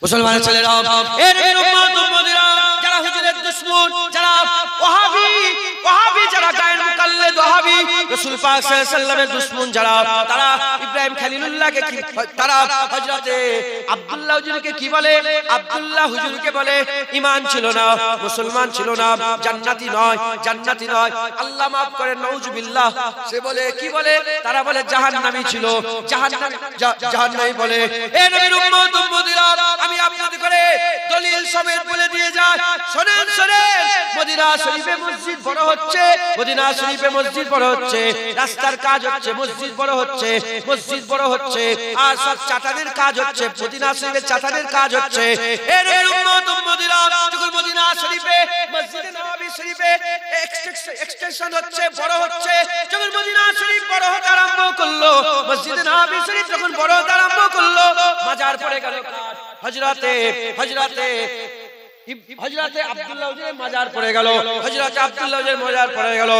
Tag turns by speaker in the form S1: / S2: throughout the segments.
S1: মুসলমানের ছেলেরা, এর উম্মত উম্মতিরা যারা হুজুরের দুশমন, যারা ওয়াহাবি যারা গায়ের মুকাল্লিদ ওয়াহাবি, রাসূল পাক সাল্লাল্লাহু আলাইহি ওয়াসাল্লামের দুশমন যারা, তারা ইব্রাহিম খলিলুল্লাহকে কি, তারা হযরতে আব্দুল্লাহ হুজুরকে কি বলে? আব্দুল্লাহ হুজুরকে বলে ঈমান ছিল না, মুসলমান ছিল না, জান্নাতি নয়, জান্নাতি নয়, আল্লাহ মাফ করে, নাউজুবিল্লাহ। সে বলে কি বলে? তারা বলে জাহান্নামী ছিল, জাহান্নামী বলে। এ নবীর উম্মত উম্মতিরা, আমি আপনাদের করে দলিল সমেত বলে দিয়ে যাই, শুনেন শুনেন, মদিনা শরীফে মসজিদ বড় হচ্ছে, মদিনা শরীফে মসজিদ বড় হচ্ছে, রাস্তার কাজ হচ্ছে, মসজিদ বড় হচ্ছে, মসজিদ বড় হচ্ছে, আর সব চাটানের কাজ হচ্ছে, মদিনা শরীফের চাটানের কাজ হচ্ছে। এর উম্মত উম্মতিরা, যখন মদিনা শরীফে মসজিদে নববী শরীফে এক্সটেনশন হচ্ছে, বড় হচ্ছে, যখন মদিনা শরীফ বড় হতে আরম্ভ করলো, মসজিদে নববী শরীফ যখন বড় হতে আরম্ভ করলো, মাজার পড়ে গেল হযরতে আব্দুল্লাহ হুজুরের মাজার পড়ে গেল, হযরতে আব্দুল্লাহ হুজুরের মাজার পড়ে গেল।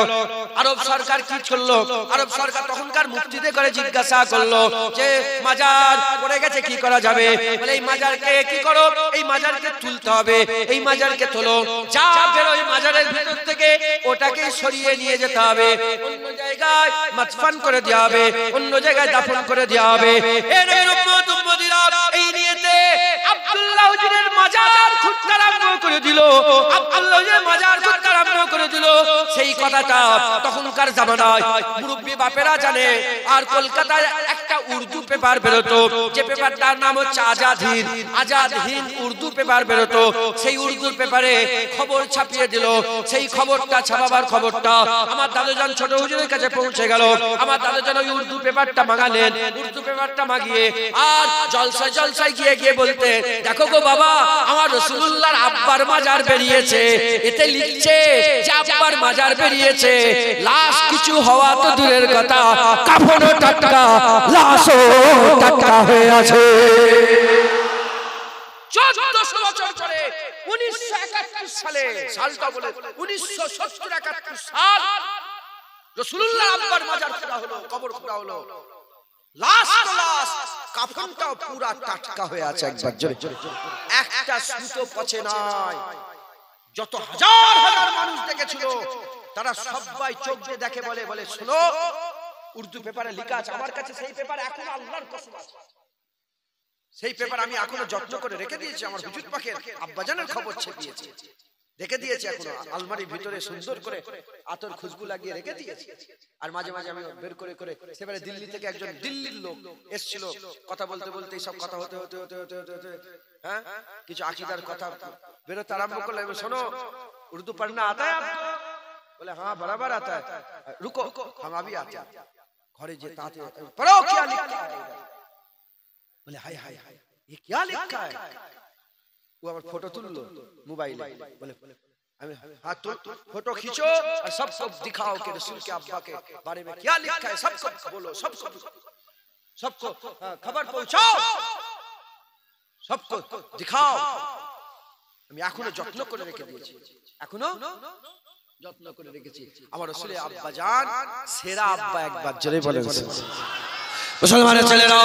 S1: আরব সরকার কি করলো? আরব সরকার তখনকার মুফতিদের করে জিজ্ঞাসা করলো যে মাজার পড়ে গেছে, কি করা যাবে? বলে এই মাজারকে কি করো? এই মাজারকে তুলতে হবে, এই মাজারকে তোলো, যা বেরো এই মাজারের ভিতর থেকে ওটাকে সরিয়ে নিয়ে যেতে হবে, অন্য জায়গায় মাদফন করে দেওয়া হবে, অন্য জায়গায় দাফন করে দেওয়া হবে। এর উম্মত উম্মতিরা, এই নিয়েতে আব্দুল্লাহ হুজুরের মাজার খুঁড়তে আরম্ভ করে দিল, আব্দুল্লাহ হুজুরের মাজার খুঁড়তে আরম্ভ করে দিল। সেই কথাটা তখনকার জামানায় মুরব্বি বাপেরা জানে। আর কলকাতায় একটা উর্দু পেপার বেরোতো, যে পেপারটার নাম হচ্ছে আজাদ হিন্দ উর্দু পেপার বেরোতো। সেই উর্দু পেপারে খবর ছাপিয়ে দিল। সেই খবরটা ছাপাবার খবরটা আমার দাদুজান ছোট হুজুরের কাছে পৌঁছে গেল। আমার দাদুজান ওই উর্দু পেপারটা মাগালেন, উর্দু পেপারটা মাগিয়ে আর জলসায় গিয়ে বলতে, দেখো গো বাবা, আমার রাসূলুল্লাহর আব্বার মাজার বেরিয়েছে, এতে লিখছে যে আব্বার মাজার বেরিয়েছে, লাশ কিছু হওয়া তো দূরের কথা, কাফনও টাটকা, লাশও টাটকা হয়ে আছে। 1400 বছর পরে 1971 সালে, সালটা বলে 1970-71 সাল, রাসূলুল্লাহর আব্বার মাজার খোঁড়া হলো, কবর খোঁড়া হলো, লাশ তো লাশ, কাফনটাও পুরা টাটকা হয়ে আছে। একবার জোরে একটা সুতো পচে নাই। যত হাজার হাজার মানুষ দেখেছিল, তারা সবাই চোখ দিয়ে দেখে, বলে শোনো, উর্দু পেপারে লেখা আছে। আমার কাছে সেই পেপার এখনো, আল্লাহর কসম আছে, সেই পেপার আমি এখনো যত্ন করে রেখে দিয়েছি। আমার হুজুর পাকের আব্বাজানের খবর ছেপিয়েছি, রেখে দিয়েছি এখনো আলমারির ভিতরে, সুন্দর করে আতর খুশবু লাগিয়ে রেখে দিয়েছি। আর মাঝে মাঝে আমি বের করে সেবারে দিল্লি থেকে একজন দিল্লির লোক এসেছিল, কথা বলতে বলতে সব কথা হতে হ্যাঁ কিছু আকীদার কথা বেরোতে আরম্ভ করলো। শোনো, উর্দু পড়না আতা है आपको? बोले हाँ बराबर आता है। रुको, हम अभी आते हैं। घरे जेता आते पढ़ो क्या लिखा है। बोले हाय हाय हाय, ये क्या लिखा है? वो আমার फोटो তুল लो मोबाइल, बोले हाँ तुम फोटो खींचो और सबको दिखाओ कि रसूल के अब्बा के बारे में क्या लिखा है, सबको बोलो, सबको खबर पहुंचाओ, सबको दिखाओ। আমি এখনো যত্ন করে রেখে দিয়েছি, এখনো যত্ন করে রেখেছি। আমার রাসূলের আব্বা জান, সেরা আব্বা, একবার জোরে বলেন মুসলমানের ছেলেরা,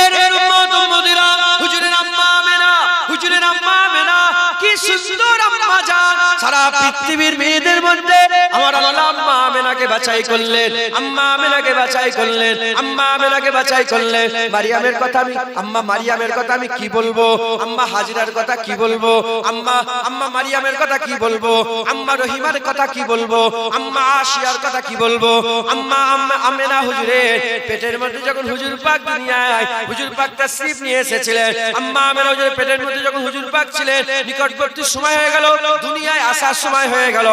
S1: এর উম্মত উম্মতিরা, হুজুরের আম্মা আমেনা, হুজুরের আম্মা আমেনা কি সুন্দর আম্মা জান। সারা পৃথিবীর মেয়েদের মধ্যে আমার আল্লাহ আম্মা আমেনাকে বাছাই করলেন, আম্মা আমেনাকে বাছাই করলেন, আম্মা আমেনাকে বাছাই করলেন। মারিয়ামের কথা আমি, আম্মা মারিয়ামের কথা আমি কি বলবো, আম্মা হাজরার কথা কি বলবো, আম্মা মারিয়ামের কথা কি বলবো, আম্মা রহিমার কথা কি বলবো, আম্মা আশিয়ার কথা কি বলবো। আম্মা আমেনা হুজুরের পেটের মধ্যে যখন হুজুর পাক দুনিয়ায়, হুজুর পাক তাশরীফ নিয়ে এসেছিলেন, আম্মা আমেনা হুজুরের পেটের মধ্যে যখন হুজুর পাক ছিলেন, নিকটবর্তী সময় হয়ে গেল, দুনিয়ায় আসার সময় হয়ে গেল।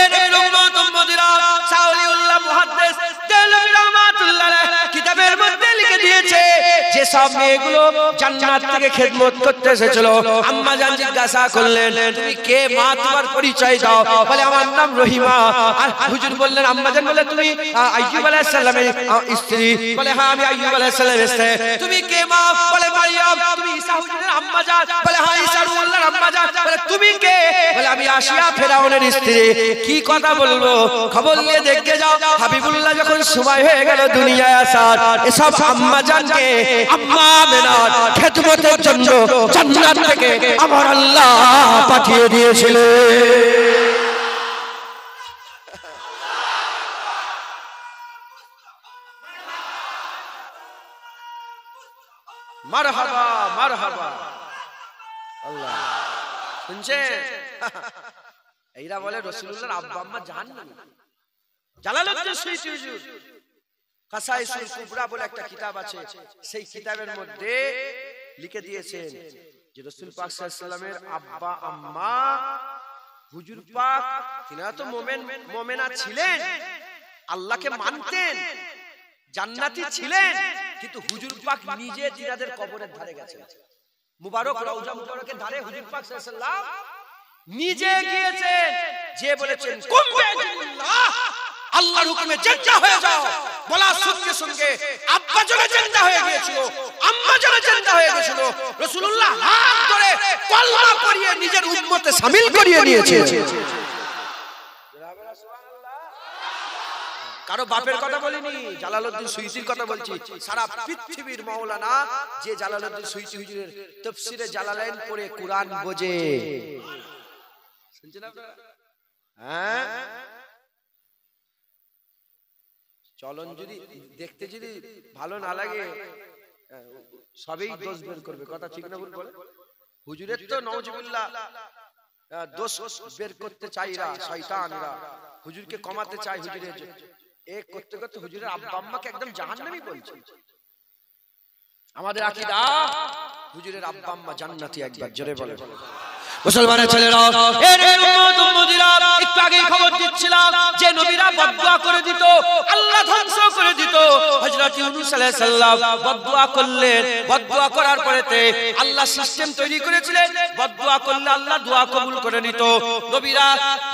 S1: এর উম্মত উম্মতিরা, সাউলিউল্লাহ মুহাদ্দিস দেহলভী রাহমাতুল্লাহ আলাইহি কিতাবের মধ্যে লিখে দিয়েছে যে সব মেয়েগুলো জান্নাত থেকে খেদমত করতে এসেছিল। আম্মা জান জিজ্ঞাসা করলেন, তুমি কে মা, তোমার পরিচয় দাও। বলে আমার নাম রহিমা। আর হুজুর বললেন, আম্মা জান বলে তুমি আইয়ুব আলাইহিস সালামের স্ত্রী। বলে হ্যাঁ আমি আইয়ুব আলাইহিস সালামের স্ত্রী। তুমি কে মা? বলে মারিয়াম। তুমি ঈসা হুজুরের আম্মা জান? বলে হ্যাঁ ঈসা রুহুল্লাহর রাসূলুল্লাহর আম্মা জান বলে তুমি কে? বলে আমি আসিয়া ফেরাউনের স্ত্রী। কি কথা বলবো? খবর নিয়ে দেখতে যাও। হাবিবুল্লাহ যখন সময় হয়ে গেল দুনিয়ায় আসার, এসব আম্মা জানকে আম্মা আমেনার খেদমতের জন্য জান্নাত থেকে আমার আল্লাহ পাঠিয়ে দিয়েছিলেন। মারহাবা মারহাবা আল্লাহ। শুনছেন? এইরা বলে রাসূলুল্লাহর আব্বা আম্মা জাহান্নামী। জালালউদ্দিন সুয়ুতী হুজুর কাসাইসুল কুবরা বলে একটা কিতাব আছে, সেই কিতাবের মধ্যে লিখে দিয়েছেন যে রাসূল পাক সাল্লাল্লাহু আলাইহি ওয়াসাল্লামের আব্বা আম্মা হুজুর পাক তিনারা তো মুমিনা ছিলেন, আল্লাহকে মানতেন, জান্নাতি ছিলেন, কিন্তু হুজুর পাক নিজে তিনাদের কবরের ধারে গেছেন। মুবারক রওজা মুবারকের ধারে হুজুর পাক সাল্লাল্লাহু আলাইহি ওয়াসাল্লাম নিজে গিয়েছেন, যে বলেছেন কুম বিইল্লাহ, আল্লাহর হুকুমে জিন্দা হয়ে যাও। বলা সঙ্গে সঙ্গে আব্বা জনে জিন্দা হয়ে গিয়েছিল, আম্মা জনে জিন্দা হয়ে গিয়েছিল। রাসূলুল্লাহ হাত ধরে কলমা পড়িয়ে নিজের উম্মতে শামিল করিয়ে নিয়েছে। কারো বাপের কথা বলিনি, জালালউদ্দিন সুয়ুতীর কথা বলছি। সারা পৃথিবীর মাওলানা যে জালালউদ্দিন সুয়ুতী হুজুরের তাফসীরে জালালাইন পড়ে কুরআন বোঝে। শুনছেন আপনারা? হ্যাঁ, চলন যদি দেখতে যদি ভালো না লাগে সবই দোষ বের করবে, কথা ঠিক না ভুল বলে? হুজুরের তো নাউজুবিল্লাহ দোষ বের করতে চাইরা শয়তানরা, হুজুরকে কমাতে চায়, হুজুরের এক করতে করতে হুজুরের আব্বা আম্মাকে একদম জাহান্নামী বলছে। আমাদের আকীদা হুজুরের আব্বা আম্মা জান্নাতি। একবার জোরে বলে মুসলমানের ছেলেরা, এর উম্মত উম্মতিরা, একটু আগে খবর দিচ্ছিলাম যে নবীরা বদদুয়া করে দিত, আল্লাহ ধ্বংস করে দিত। হযরত ইউনূস আলাইহিস সালাম বদদুয়া করলেন, বদদুয়া করার পরেতে আল্লাহ সিস্টেম তৈরি করেছিলেন, বদদুয়া করলে আল্লাহ দোয়া কবুল করে নিত। নবীরা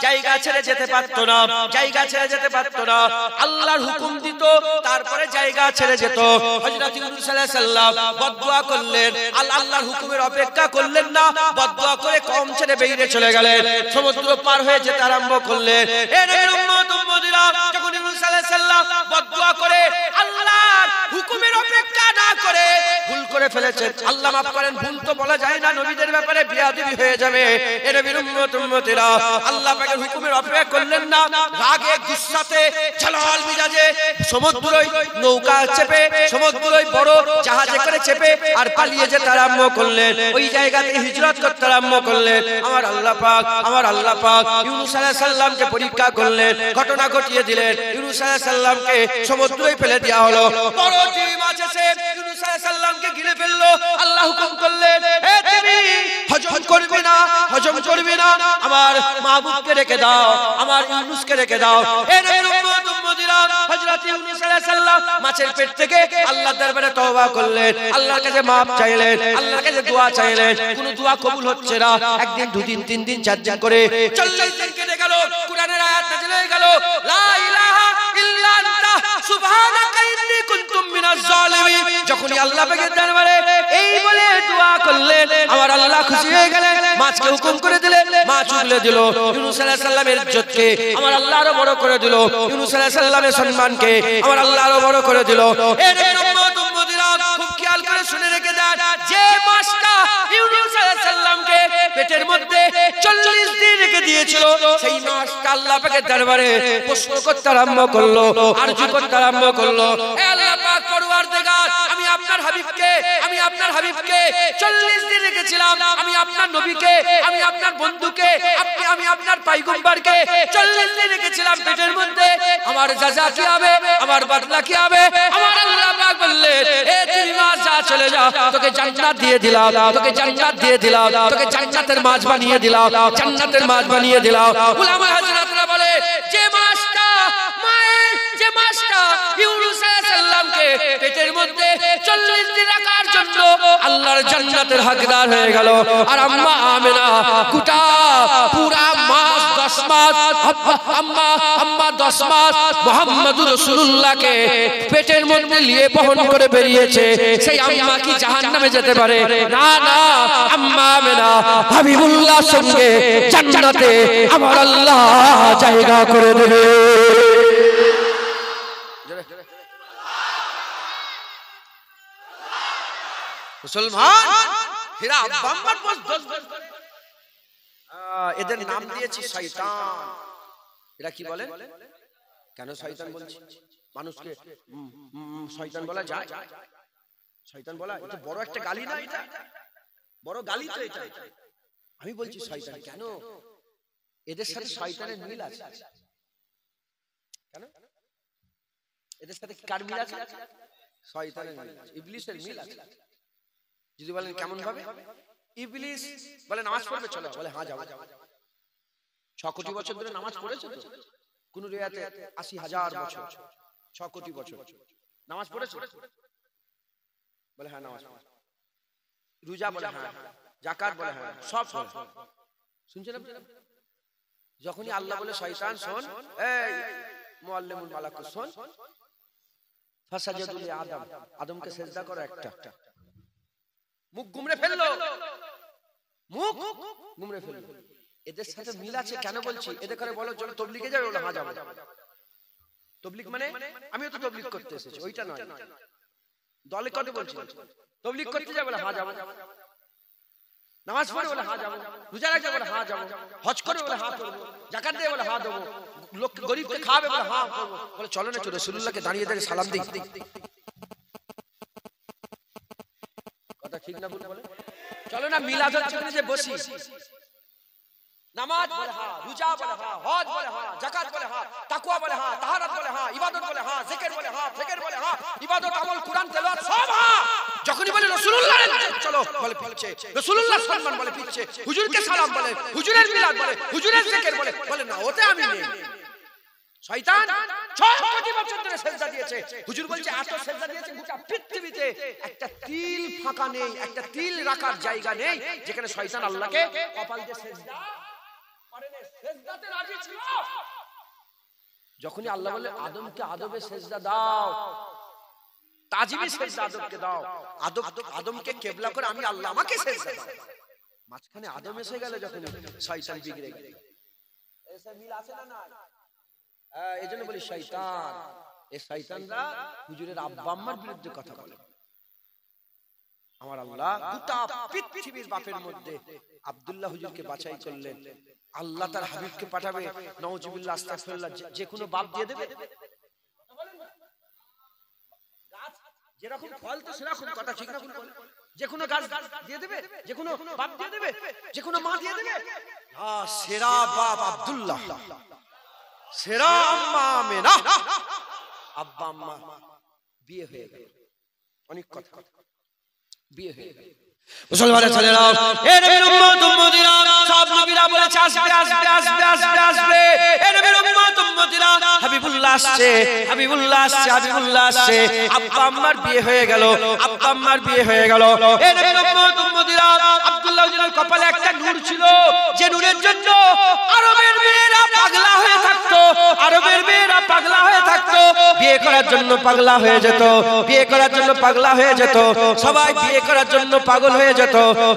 S1: জায়গা ছেড়ে যেতে পারত না, জায়গা ছেড়ে যেতে পারত না, আল্লাহর হুকুম দিত, তারপরে জায়গা ছেড়ে যেত। হযরত ইউনূস আলাইহিস সালাম বদদুয়া করলেন, আল্লাহর হুকুমের অপেক্ষা করলেন না, বদদুয়া করে কম ছেড়ে বেরিয়ে চলে গেলেন, সমুদ্র পার হয়ে যেতে আরম্ভ করলেন। এর উম্মত উম্মতিরা যখন ইউনূস আলাইহিস সালাম বদদুয়া করে আল্লাহর হুকুমের অপেক্ষা না করে ভুল করে ফেলেছেন, আল্লাহ মাফ করেন, ভুল তো বলা যায় না, নবীদের ব্যাপারে বেয়াদবি হয়ে যাবে। এর উম্মত উম্মতিরা আল্লাহ পাকের হুকুমের অপেক্ষা করলেন না, রাগে গুসসাতে জালাল মিজাজে সমুদ্রই নৌকা চেপে, সমুদ্রই বড় জাহাজে করে চেপে আর পালিয়ে যেতে আরম্ভ করলেন। ওই জায়গাতে হিজরত করতে আরম্ভ করলেন। আমার আল্লাহ পাক ইউনূস আলাইহিস সালামকে পরীক্ষা করলেন, ঘটনা ঘটিয়ে দিলেন। ইউনূস আলাইহিস সালামকে সমুদ্রে ফেলে দেওয়া হলো, বড় টিম মাছ এসে ইউনূস আলাইহিস সালামকে গিলে ফেললো। আল্লাহ হুকুম করলেন, হে তুমি হজম করবে না, আমার মাহবুবকে রেখে দাও, আমার ইউনূসকে রেখে দাও। এর উম্মত উম্মতিরা হযরত ইউনূস আলাইহিস সালাম মাছের পেট থেকে আল্লাহর দরবারে তওবা করলেন, আল্লাহর কাছে মাফ চাইলেন, আল্লাহর কাছে দোয়া চাইলেন, কোনো দোয়া কবুল হচ্ছে না। একদিন, দুদিন, 3 দিন, 4 দিন করে 40 দিন কেটে গেল। কুরআনের আয়াত নাযিল হয়ে গেল, লা ইলাহা ইল্লা আনতা সুবহানাকা ইন্নী কুনতু মিনাজ জালিমিন। যখনই আল্লাহ পাকের দরবারে এই বলে দোয়া করলেন, আমার আল্লাহ খুশি হয়ে গেলেন, মাছকে হুকুম করে দিলেন, মাছ উগলে দিল। ইউনূস আলাইহিস সালামের ইজ্জতকে আমার আল্লাহ আরো বড় করে দিল, ইউনূস আলাইহিস সালামের সম্মানকে আমার আল্লাহ আরো বড় করে দিল। এর উম্মত উম্মতিরা খুব খেয়াল করে শুনে রেখে দেন, যে মাছটা ইউনূস আলাইহিস সালামকে পেটের মধ্যে 40 দিন রেখে দিয়েছিল, সেই মাছটা আল্লাহ পাকের দরবারে প্রশ্ন করতে আরম্ভ করলো, আরজি করতে আরম্ভ করলো, হে আল্লাহ পাক পরওয়ারদিগার, আমি আপনার হাবিবকে 40 দিন রেখেছিলাম, আমি আপনার নবীকে, আমি আপনার বন্ধুকে, আমি আপনার পয়গম্বরকে 40 দিন রেখেছিলাম পেটের মধ্যে, আমার জাযা কি হবে, আমার বদলা কি হবে? আমার আল্লাহ পাক বললেন, এ তুই মাছ যা, চলে যা, তোকে জান্নাত দিয়ে দিলাম, তোকে জান্নাত দিয়ে দিলাম, তোকে জান্নাতের মাছ বানিয়ে দিলাম, জান্নাতের মাছ বানিয়ে দিলাম। উলামা হযরতরা বলে, যে মাছটা ইউনূস আলাইহিস সালামকে পেটের মধ্যে 40 দিন রাখার জন্য আল্লাহর জান্নাতের হকদার হয়ে গেল, আর আম্মা আমেনা গোটা পুরা মাস 10 মাস আম্মা 10 মাস মুহাম্মদুর রাসূলুল্লাহকে পেটের মধ্যে নিয়ে বহন করে বেরিয়েছে, সেই আম্মা কি জাহান্নামে যেতে পারে? না না, আম্মা আমেনা হাবিবুল্লাহর সঙ্গে জান্নাতে আমার আল্লাহ জায়গা করে দেবে। মুসলমান এরা আব্বা আম্মার পর 10 বার এদের নাম দিয়েছি শয়তান। এরা কি বলেন? কেন শয়তান বলছি? মানুষকে শয়তান বলা যায়? শয়তান বলা এটা বড় একটা গালি না? এটা বড় গালি তো এটা। আমি বলছি শয়তান কেন? এদের সাথে শয়তানের মিল আছে। কেন? এদের সাথে কার মিল আছে? শয়তানের মিল আছে, ইবলিসের মিল আছে। যদি বলেন কেমন ভাবে? ইবলিস বলে নামাজ পড়বে, চলো, বলে হ্যাঁ যাবো। 6 কোটি বছর ধরে নামাজ পড়েছে তো? কোন রিয়াতে 80,000 বছর, 6 কোটি বছর নামাজ পড়েছে? বলে হ্যাঁ নামাজ। রোজা বলে হ্যাঁ, যাকাত বলে হ্যাঁ, সব শুনছেন আপনি? যখনই আল্লাহ বলে শয়তান শোন, এই মুআল্লিমুল মালাকুস শোন, ফাসাজাদু লি আদম, আদমকে সিজদা করো, একটা মুখ গুমড়ে ফেললো, মুখ গুমড়ে ফেললো। এদের সাথে মিল আছে কেন বলছি? এদের করে বলো চলো তবলিগে যাবে, বলে হ্যাঁ যাবো। তবলিগ মানে আমিও তো তবলিগ করতে এসেছি, ওইটা নয়। দলে কত বলছি তবলিগ করতে যাবে, বলে হ্যাঁ যাবো। নামাজ পড়ে, বলে হ্যাঁ যাবো। রোজা রাখবে, বলে হ্যাঁ যাবো। হজ করবে, বলে হ্যাঁ করবো। যাকাত দেবে, বলে হ্যাঁ দেবো। লোক গরিবকে খাওয়াবে, বলে হ্যাঁ করবো। বলে চলো না, চলো রাসূলুল্লাহকে দাঁড়িয়ে দাঁড়িয়ে সালাম দিই। কথা ঠিক না ভুল বলে? চলো না মিলাদ হচ্ছে যে বসি, নামাজ বলে হ্যাঁ, রোজা বলে হ্যাঁ, হজ বলে হ্যাঁ, যাকাত বলে হ্যাঁ, তাকওয়া বলে হ্যাঁ, তাহারাত বলে হ্যাঁ, ইবাদত বলে হ্যাঁ, জিকির বলে হ্যাঁ, ফিকির বলে হ্যাঁ, ইবাদত আমল কোরআন তেলাওয়াত সব হ্যাঁ। যখনই বলে রাসূলুল্লাহ চলো, বলে পিছে, রাসূলুল্লাহ সম্মান বলে পিছে, হুজুরকে সালাম বলে, হুজুরের মিলাদ বলে, হুজুরের জিকির বলে, বলে না ওতে আমি নেই। শয়তান 6 কোটি বছর ধরে সিজদা দিয়েছে। হুজুর বলছে এত সিজদা দিয়েছে গোটা পৃথিবীতে একটা তিল ফাঁকা নেই, একটা তিল রাখার জায়গা নেই যেখানে শয়তান আল্লাহকে কপাল দিয়ে সিজদা করে না, সিজদাতে রাজি ছিল। যখনই আল্লাহ বলে আদমকে আদবে সিজদা দাও, তাজিমি সিজদা আদমকে দাও, আদমকে কিবলা করে আমি আল্লাহ আমাকে সিজদা দাও, মাঝখানে আদম এসে গেল, যখন শয়তান বিগড়ে গেল। এসে মিল আছে না না? এজন্য বলি শয়তান, এই শয়তানরা হুজুরের আব্বা আম্মার বিরুদ্ধে কথা বলে। আমার আল্লাহ গোটা পৃথিবীর বাপের মধ্যে আব্দুল্লাহ হুজুরকে বাছাই করলেন। আল্লাহ তার হাবিবকে পাঠাবে, নাউজুবিল্লাহ আস্তাগফিরুল্লাহ, যে কোনো বাপ দিয়ে দেবে। গাছ যেরকম ফল তো সেরকম, কথা ঠিক না ভুল বলে? যে কোনো গাছ দিয়ে দেবে, যে কোনো বাপ দিয়ে দেবে, যে কোনো মা দিয়ে দেবে। হ্যাঁ, সেরা বাপ আব্দুল্লাহ, সেরা আম্মা আমেনা। আব্বা আম্মা বিয়ে হয়ে গেল, অনেক কথা, বিয়ে হয়ে গেল। মুসলমানের ছেলেরা, এ নবীর উম্মত উম্মতিরা, সব নবীরা বলেছে আসবে আসবে আসবে আসবে আসবে। এ নবীর উম্মত উম্মতিরা, হাবিবুল্লাহ আসছে, হাবিবুল্লাহ আসছে, হাবিবুল্লাহ আসছে। আব্বা আম্মার বিয়ে হয়ে গেল, আব্বা আম্মার বিয়ে হয়ে গেল। এ নবীর উম্মত উম্মতিরা, আব্দুল্লাহ হুজুরের কপালে একটা নূর ছিল, যে নূরের জন্য আরবের মেয়েরা পাগলা হয়ে থাকতো, আরবের মেয়েরা পাগলা হয়ে থাকতো, বিয়ে করার জন্য পাগলা হয়ে যেত, বিয়ে করার জন্য পাগলা হয়ে যেত, সবাই বিয়ে করার জন্য পাগল হয়ে যেত।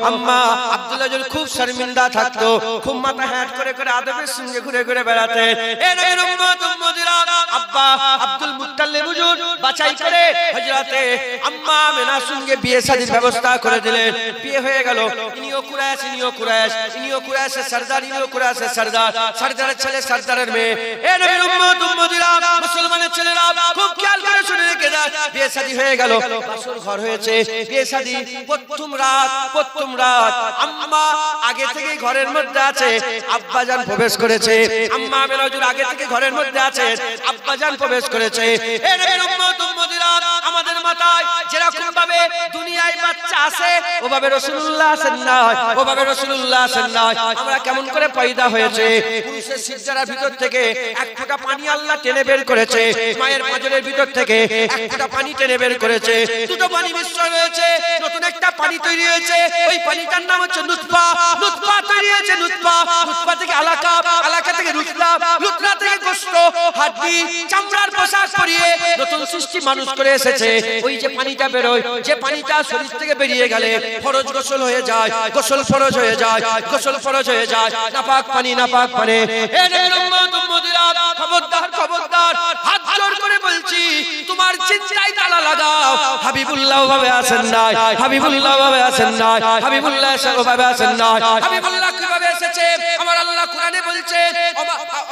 S1: আম্মা আব্দুল্লাহ হুজুর খুব শর্মিন্দা থাকতো, খুব মাথা হ্যাট করে করে আদবের সঙ্গে ঘুরে ঘুরে বেড়াতে। এ নবীর উম্মত উম্মতিরা, আব্বা আব্দুল মুত্তালিব হুজুর বাছাই করে হযরতে আম্মা আমেনার সঙ্গে বিয়ে শাদীর ব্যবস্থা করে দিলেন। বিয়ে হয়ে গেল। ইনিও কুরাইশ, ইনিও কুরাইশ, ইনিও কুরাইশের সরদার, ইনিও কুরাইশের সরদার, সরদারের ছেলে সরদারের মেয়ে। এ নবীর উম্মত উম্মতিরা, মুসলমানের ছেলেরা খুব খেয়াল করে শুনে রেখে যান। বিয়ে শাদী হয়ে গেল, বাসর ঘর হয়েছে, বিয়ে শাদী প্রথম রাত, প্রথম রাত আম্মা আগে থেকে ঘরের মধ্যে আছে, আব্বাজান প্রবেশ করেছে। আম্মা আমেনা হুজুর আগে থেকে ঘরের মধ্যে আছে, আব্বাজান প্রবেশ করেছে। এ নবীর উম্মত উম্মতিরা, আমাদের মা মাথায় যেরকম ভাবে দুনিয়ায় বাচ্চা আসে ওভাবে রাসূলুল্লাহ আসেন না, ওভাবে রাসূলুল্লাহ আসেন না। আমরা কেমন করে পয়দা হয়েছে, পুরুষের সিজদার ভিতর থেকে এক ফোঁটা পানি আল্লাহ টেনে বের করেছে, মায়ের পাঁজরের ভিতর থেকে এক ফোঁটা পানি টেনে বের করেছে, দুটো পানি মিশ্রণ হয়েছে, নতুন একটা পানি তৈরি হয়েছে। ওই পানিটার নাম হচ্ছে নুতফা। নুতফা তৈরি হয়েছে, নুতফা, নুতফা থেকে আলাকা, আলাকা থেকে রুতলা, রুতলা থেকে গোশত, হাড্ডি, চামড়ার পোশাক পরিয়ে নতুন সৃষ্টি মানুষ করে এসেছে। ওই যে পানিটা বেরোয়, যে পানিটা শরীর থেকে বেরিয়ে গেলে ফরজ গোসল হয়ে যায়, গোসল ফরজ হয়ে যায়, গোসল ফরজ হয়ে যায়, নাপাক পানি, নাপাক পানি। এ নবীর উম্মত উম্মতিরা, খবরদার খবরদার, হাত জোর করে বলছি, তোমার চিন্তায় তালা লাগাও। হাবিবুল্লাহ ভাবে আসেন না, হাবিবুল্লাহ ভাবে আসেন না, হাবিবুল্লাহ ভাবে আসেন না। হাবিবুল্লাহ কিভাবে এসেছে? আমার আল্লাহ কোরআনে বলছে,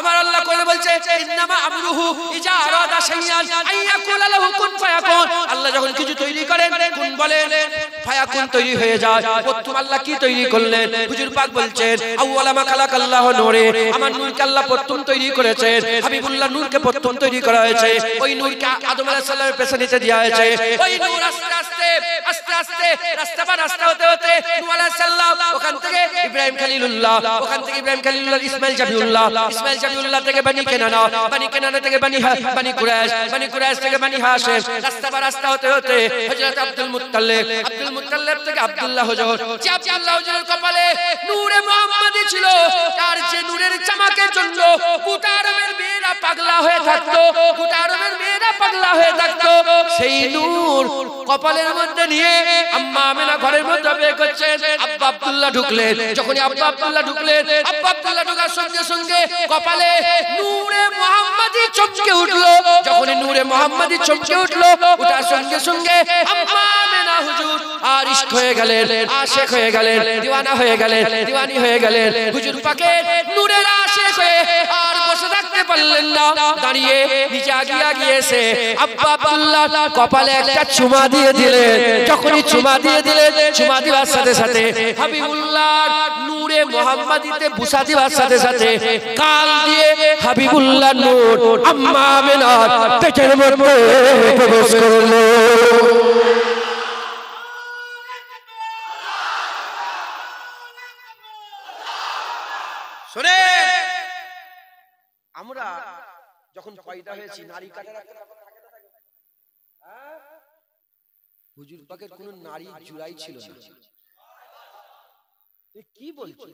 S1: আমার আল্লাহ কোরআনে বলছে, ইন্নামা আমরুহু ইজা আরাদা শাইআন আইয়াকুলা লাহু কুন ফায়াকুন। আল্লাহ যখন কিছু তৈরি করেন, কুন বলেন, ফায়াকুন তৈরি হয়ে যায়। প্রথম আল্লাহ কি তৈরি করলেন? হুজুর পাক বলছেন, আউয়ালা মা খালাকাল্লাহু নূরে, আমার নূরকে আল্লাহ প্রথম তৈরি করেছেন। হাবিবুল্লাহ নূরকে প্রথম তৈরি করা হয়েছে। ওই নূরকে আদম আলাইহিস সালামের পেছনেতে দেয়া হয়েছে। ওই নূর আস্তে আস্তে আস্তে আস্তে রাস্তা পা রাস্তা হতে হতে নূহ আলাইহিস সালাম, ওখান থেকে ইব্রাহিম খলিলুল্লাহ, ওখান থেকে ইব্রাহিম খলিলুল্লাহ ইসমাঈল জাবিউল্লাহ, ইসমাঈল জাবিউল্লাহ থেকে বনি কেনানা, বনি কেনানা থেকে বনি কুরাইশ, বনি কুরাইশ থেকে বনি হাশিম, রাস্তা পা রাস্তা হতে হতে হযরত আব্দুল মুত্তালিব, আব্দুল মুত্তালিব থেকে আব্দুল্লাহ হুজুর। যে আব্দুল্লাহ হুজুরের কপালে নূরে মুহাম্মাদি ছিল, তার যে নূরের চামাকের জন্য গোটা আরবের মেয়েরা পাগলা হয়ে থাকতো, গোটা আরবের মেয়েরা পাগলা হয়ে থাকতো। সেই নূর কপালের মধ্যে নিয়ে আম্মা আমেনা ঘরের মধ্যে বের করছেন। আব্বা আব্দুল্লাহ ঢুকলেন। যখনই আব্বা আব্দুল্লাহ ঢুকলেন, আব্বা আব্দুল্লাহ ঢোকার সঙ্গে সঙ্গে কপালে নূরে মুহাম্মাদি চমকে উঠলো। যখনই নূরে মুহাম্মাদি চমকে উঠলো, ওটার সঙ্গে সঙ্গে আম্মা আমেনা হুজুর আর ইশক হয়ে গেলেন, আশিক হয়ে গেলেন, দিওয়ানা হয়ে গেলেন, দিওয়ানি হয়ে গেলেন। হুজুর পাকের নূরের আশিক হয়ে আর বসে থাকতে পারলেন না, দাঁড়িয়ে নিচে আগিয়ে এসে আব্বা আব্দুল্লাহ কপালে একটা চুমা দিয়ে দিলেন। যখনই চুমা দিয়ে দিলেন, চুমা দেওয়ার সাথে সাথে হাবিবুল্লাহ নূরে মুহাম্মাদিতে বুসা দেওয়ার সাথে সাথে কাল দিয়ে হাবিবুল্লাহ নূর আম্মা আমেনার পেটের মধ্যে প্রবেশ করলো। শুনে আমরা যখন পয়দা হয়েছি, নারী কাটার হুজুর পাকের কোন নারী জুড়াই ছিল না। কি বলছে?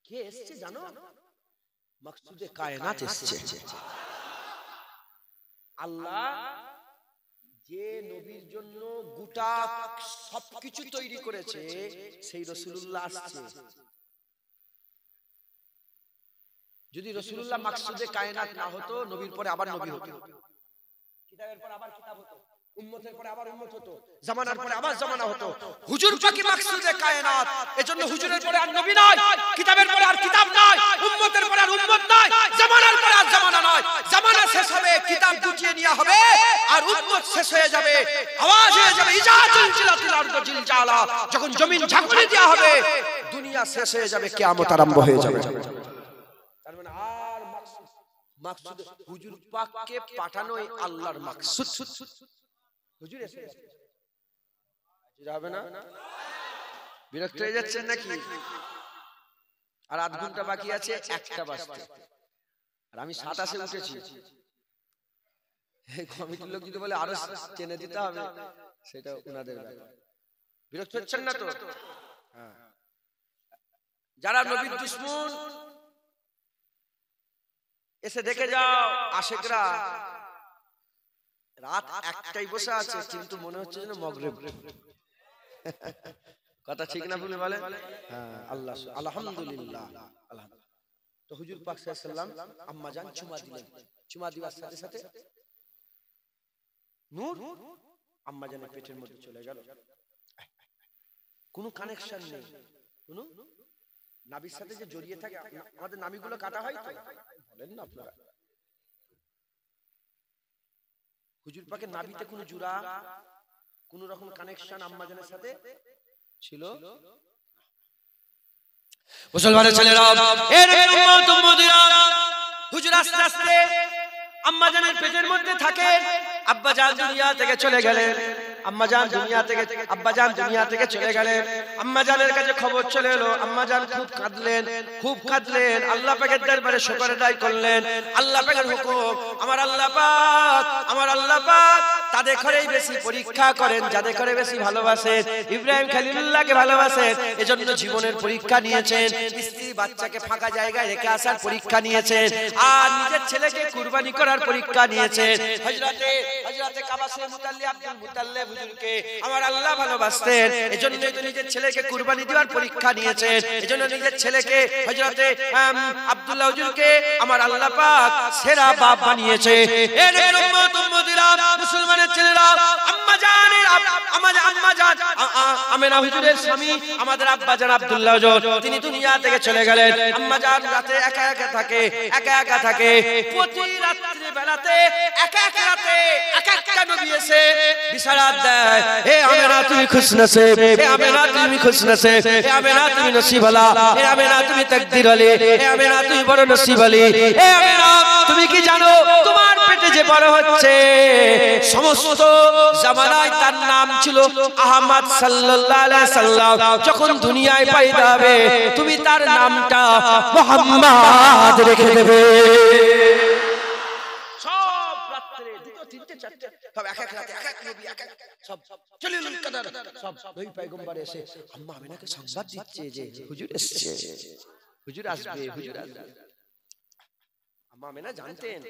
S1: কে এসছে জানো? মাকসুদে কায়নাত এসছে। আল্লাহ যে নবীর জন্য গোটা সবকিছু তৈরি করেছে, সেই রাসূলুল্লাহ আসছে। যদি রাসূলুল্লাহ মাকসুদে কায়নাত না হতো, নবীর পরে আবার নবী হতো, কিতাবের পরে আবার কিতাব হতো, উম্মতের পরে আবার উম্মত হতো, জামানার পরে আবার জামানা হতো। হুজুর পাকি মাকসুদে কায়নাত, এজন্য হুজুরের পরে আর নবী নাই, কিতাবের পরে আর কিতাব নাই, উম্মতের পরে আর উম্মত নাই, জামানার পরে আর জামানা নাই। জামানা শেষ হবে, কিতাব গুটিয়ে নেওয়া হবে, আর উম্মত শেষ হয়ে যাবে। আওয়াজ হয়ে যাবে, ইজা জিলজিলাতিল আরদু জিলজালা, যখন জমিন ঝাঁকুনি দেওয়া হবে, দুনিয়া শেষ হয়ে যাবে, কিয়ামত আরম্ভ হয়ে যাবে। তার মানে আর মাকসুদ হুজুর পাককে পাঠানোই আল্লাহর মাকসুদ। হুজুর এসে যাবে না? বিরক্ত হয়ে যাচ্ছেন নাকি? আর আধ ঘন্টা বাকি আছে, 1টা বাজতে, আর আমি 7:00 উঠেছি। কমিটির লোক যদি বলে আরো টেনে দিতে হবে, সেটা ওনাদের ব্যাপার। বিরক্ত হচ্ছেন না তো? হ্যাঁ, যারা নবীর দুশমন এসে দেখে যাও, আশিকরা রাত 1টায় বসে আছে, কিন্তু মনে হচ্ছে যেন মাগরিব। কথা ঠিক না ভুলে বলেন? হ্যাঁ, আল্লাহ আলহামদুলিল্লাহ। তো হুজুর পাক সাল্লাল্লাহু আলাইহি ওয়াসাল্লাম আম্মা জান চুমা দিলেন। চুমা দেওয়ার সাথে সাথে নূর আম্মা জানের পেটের মধ্যে চলে গেল। কোনো কানেকশন নেই, কোনো নাভির সাথে যে জড়িয়ে থাকে। আমাদের নাভিগুলো কাটা হয় তো, বলেন না আপনারা? হুজুর পাকের নাভিতে কোনো জোড়া, কোন রকম কানেকশন আম্মা জানের সাথে ছিল। মুসলমানের ছেলেরা, এর উম্মত উম্মতিরা, হুজুর আস্তে আস্তে আম্মা জানের পেটের মধ্যে থাকে, আব্বাজান দুনিয়া থেকে চলে গেলেন, আম্মাজান দুনিয়া থেকে আব্বাজান দুনিয়া থেকে চলে গেলেন। আম্মাজানের কাছে খবর চলে এলো, আম্মাজান খুব কাঁদলেন, খুব কাঁদলেন, আল্লাহ পাকের দরবারে শুকর আদায় করলেন। আল্লাহ পাকের হুকুম, আমার আল্লাহ পাক তাদের ঘরেই বেশি পরীক্ষা করেন যাদের ঘরে বেশি ভালোবাসেন। ইব্রাহিম খলিলুল্লাহকে ভালোবাসেন, এজন্য জীবনের পরীক্ষা নিয়েছেন, স্ত্রী বাচ্চাকে ফাঁকা জায়গায় রেখে আসার পরীক্ষা নিয়েছেন, আর নিজের ছেলেকে কুরবানি করার পরীক্ষা নিয়েছেন। হযরতে কাবা শরীফ মুতাল্লি আব্দুল মুতাল্লিব হুজুরকে আমার আল্লাহ ভালোবাসতেন, এজন্য তো নিজের ছেলেকে কুরবানি দেওয়ার পরীক্ষা নিয়েছেন। এজন্য নিজের ছেলেকে হযরতে আব্দুল্লাহ হুজুরকে আমার আল্লাহ পাক সেরা বাপ বানিয়েছে। এর উম্মত উম্মতিরা, মুসলমানের ছেলেরা, আম্মাজানের আম্মাজান আমেনা হুজুরের স্বামী আমাদের আব্বাজান আব্দুল্লাহ হুজুর, তিনি দুনিয়া থেকে চলে গেলেন। আম্মাজান রাতে একা একা থাকে। প্রতি রাত্রি বেলাতে একা রাতে এক একটা নবী এসে বিশারাত দেয়, হে আমেনা তুমি খুশনসিব, হে আমেনা তুমি খুশনসিব, হে আমেনা তুমি নসিবওয়ালা, হে আমেনা তুমি তাকদীরওয়ালি, হে আমেনা তুমি বড় নসিবওয়ালি, হে আমেনা তুমি কি জানো তোমার পেটে যে বড় হচ্ছে, সমস্ত জামানায় তার নাম ছিল আহমদ সাল্লাল্লাহু আলাইহি সাল্লাম, যখন দুনিয়ায় পয়দা হবে তুমি তার নামটা মুহাম্মদ রেখে দেবে। সব রাতে দুটো তিনটে চারটে সব এক রাতে এক নবী সব জলিলুল কদর সব ওই পয়গম্বর এসে আম্মা আমিনাকে সংবাদ দিচ্ছে যে হুজুর এসেছে, হুজুর আসবে। আম্মা আমিনা জানতেন,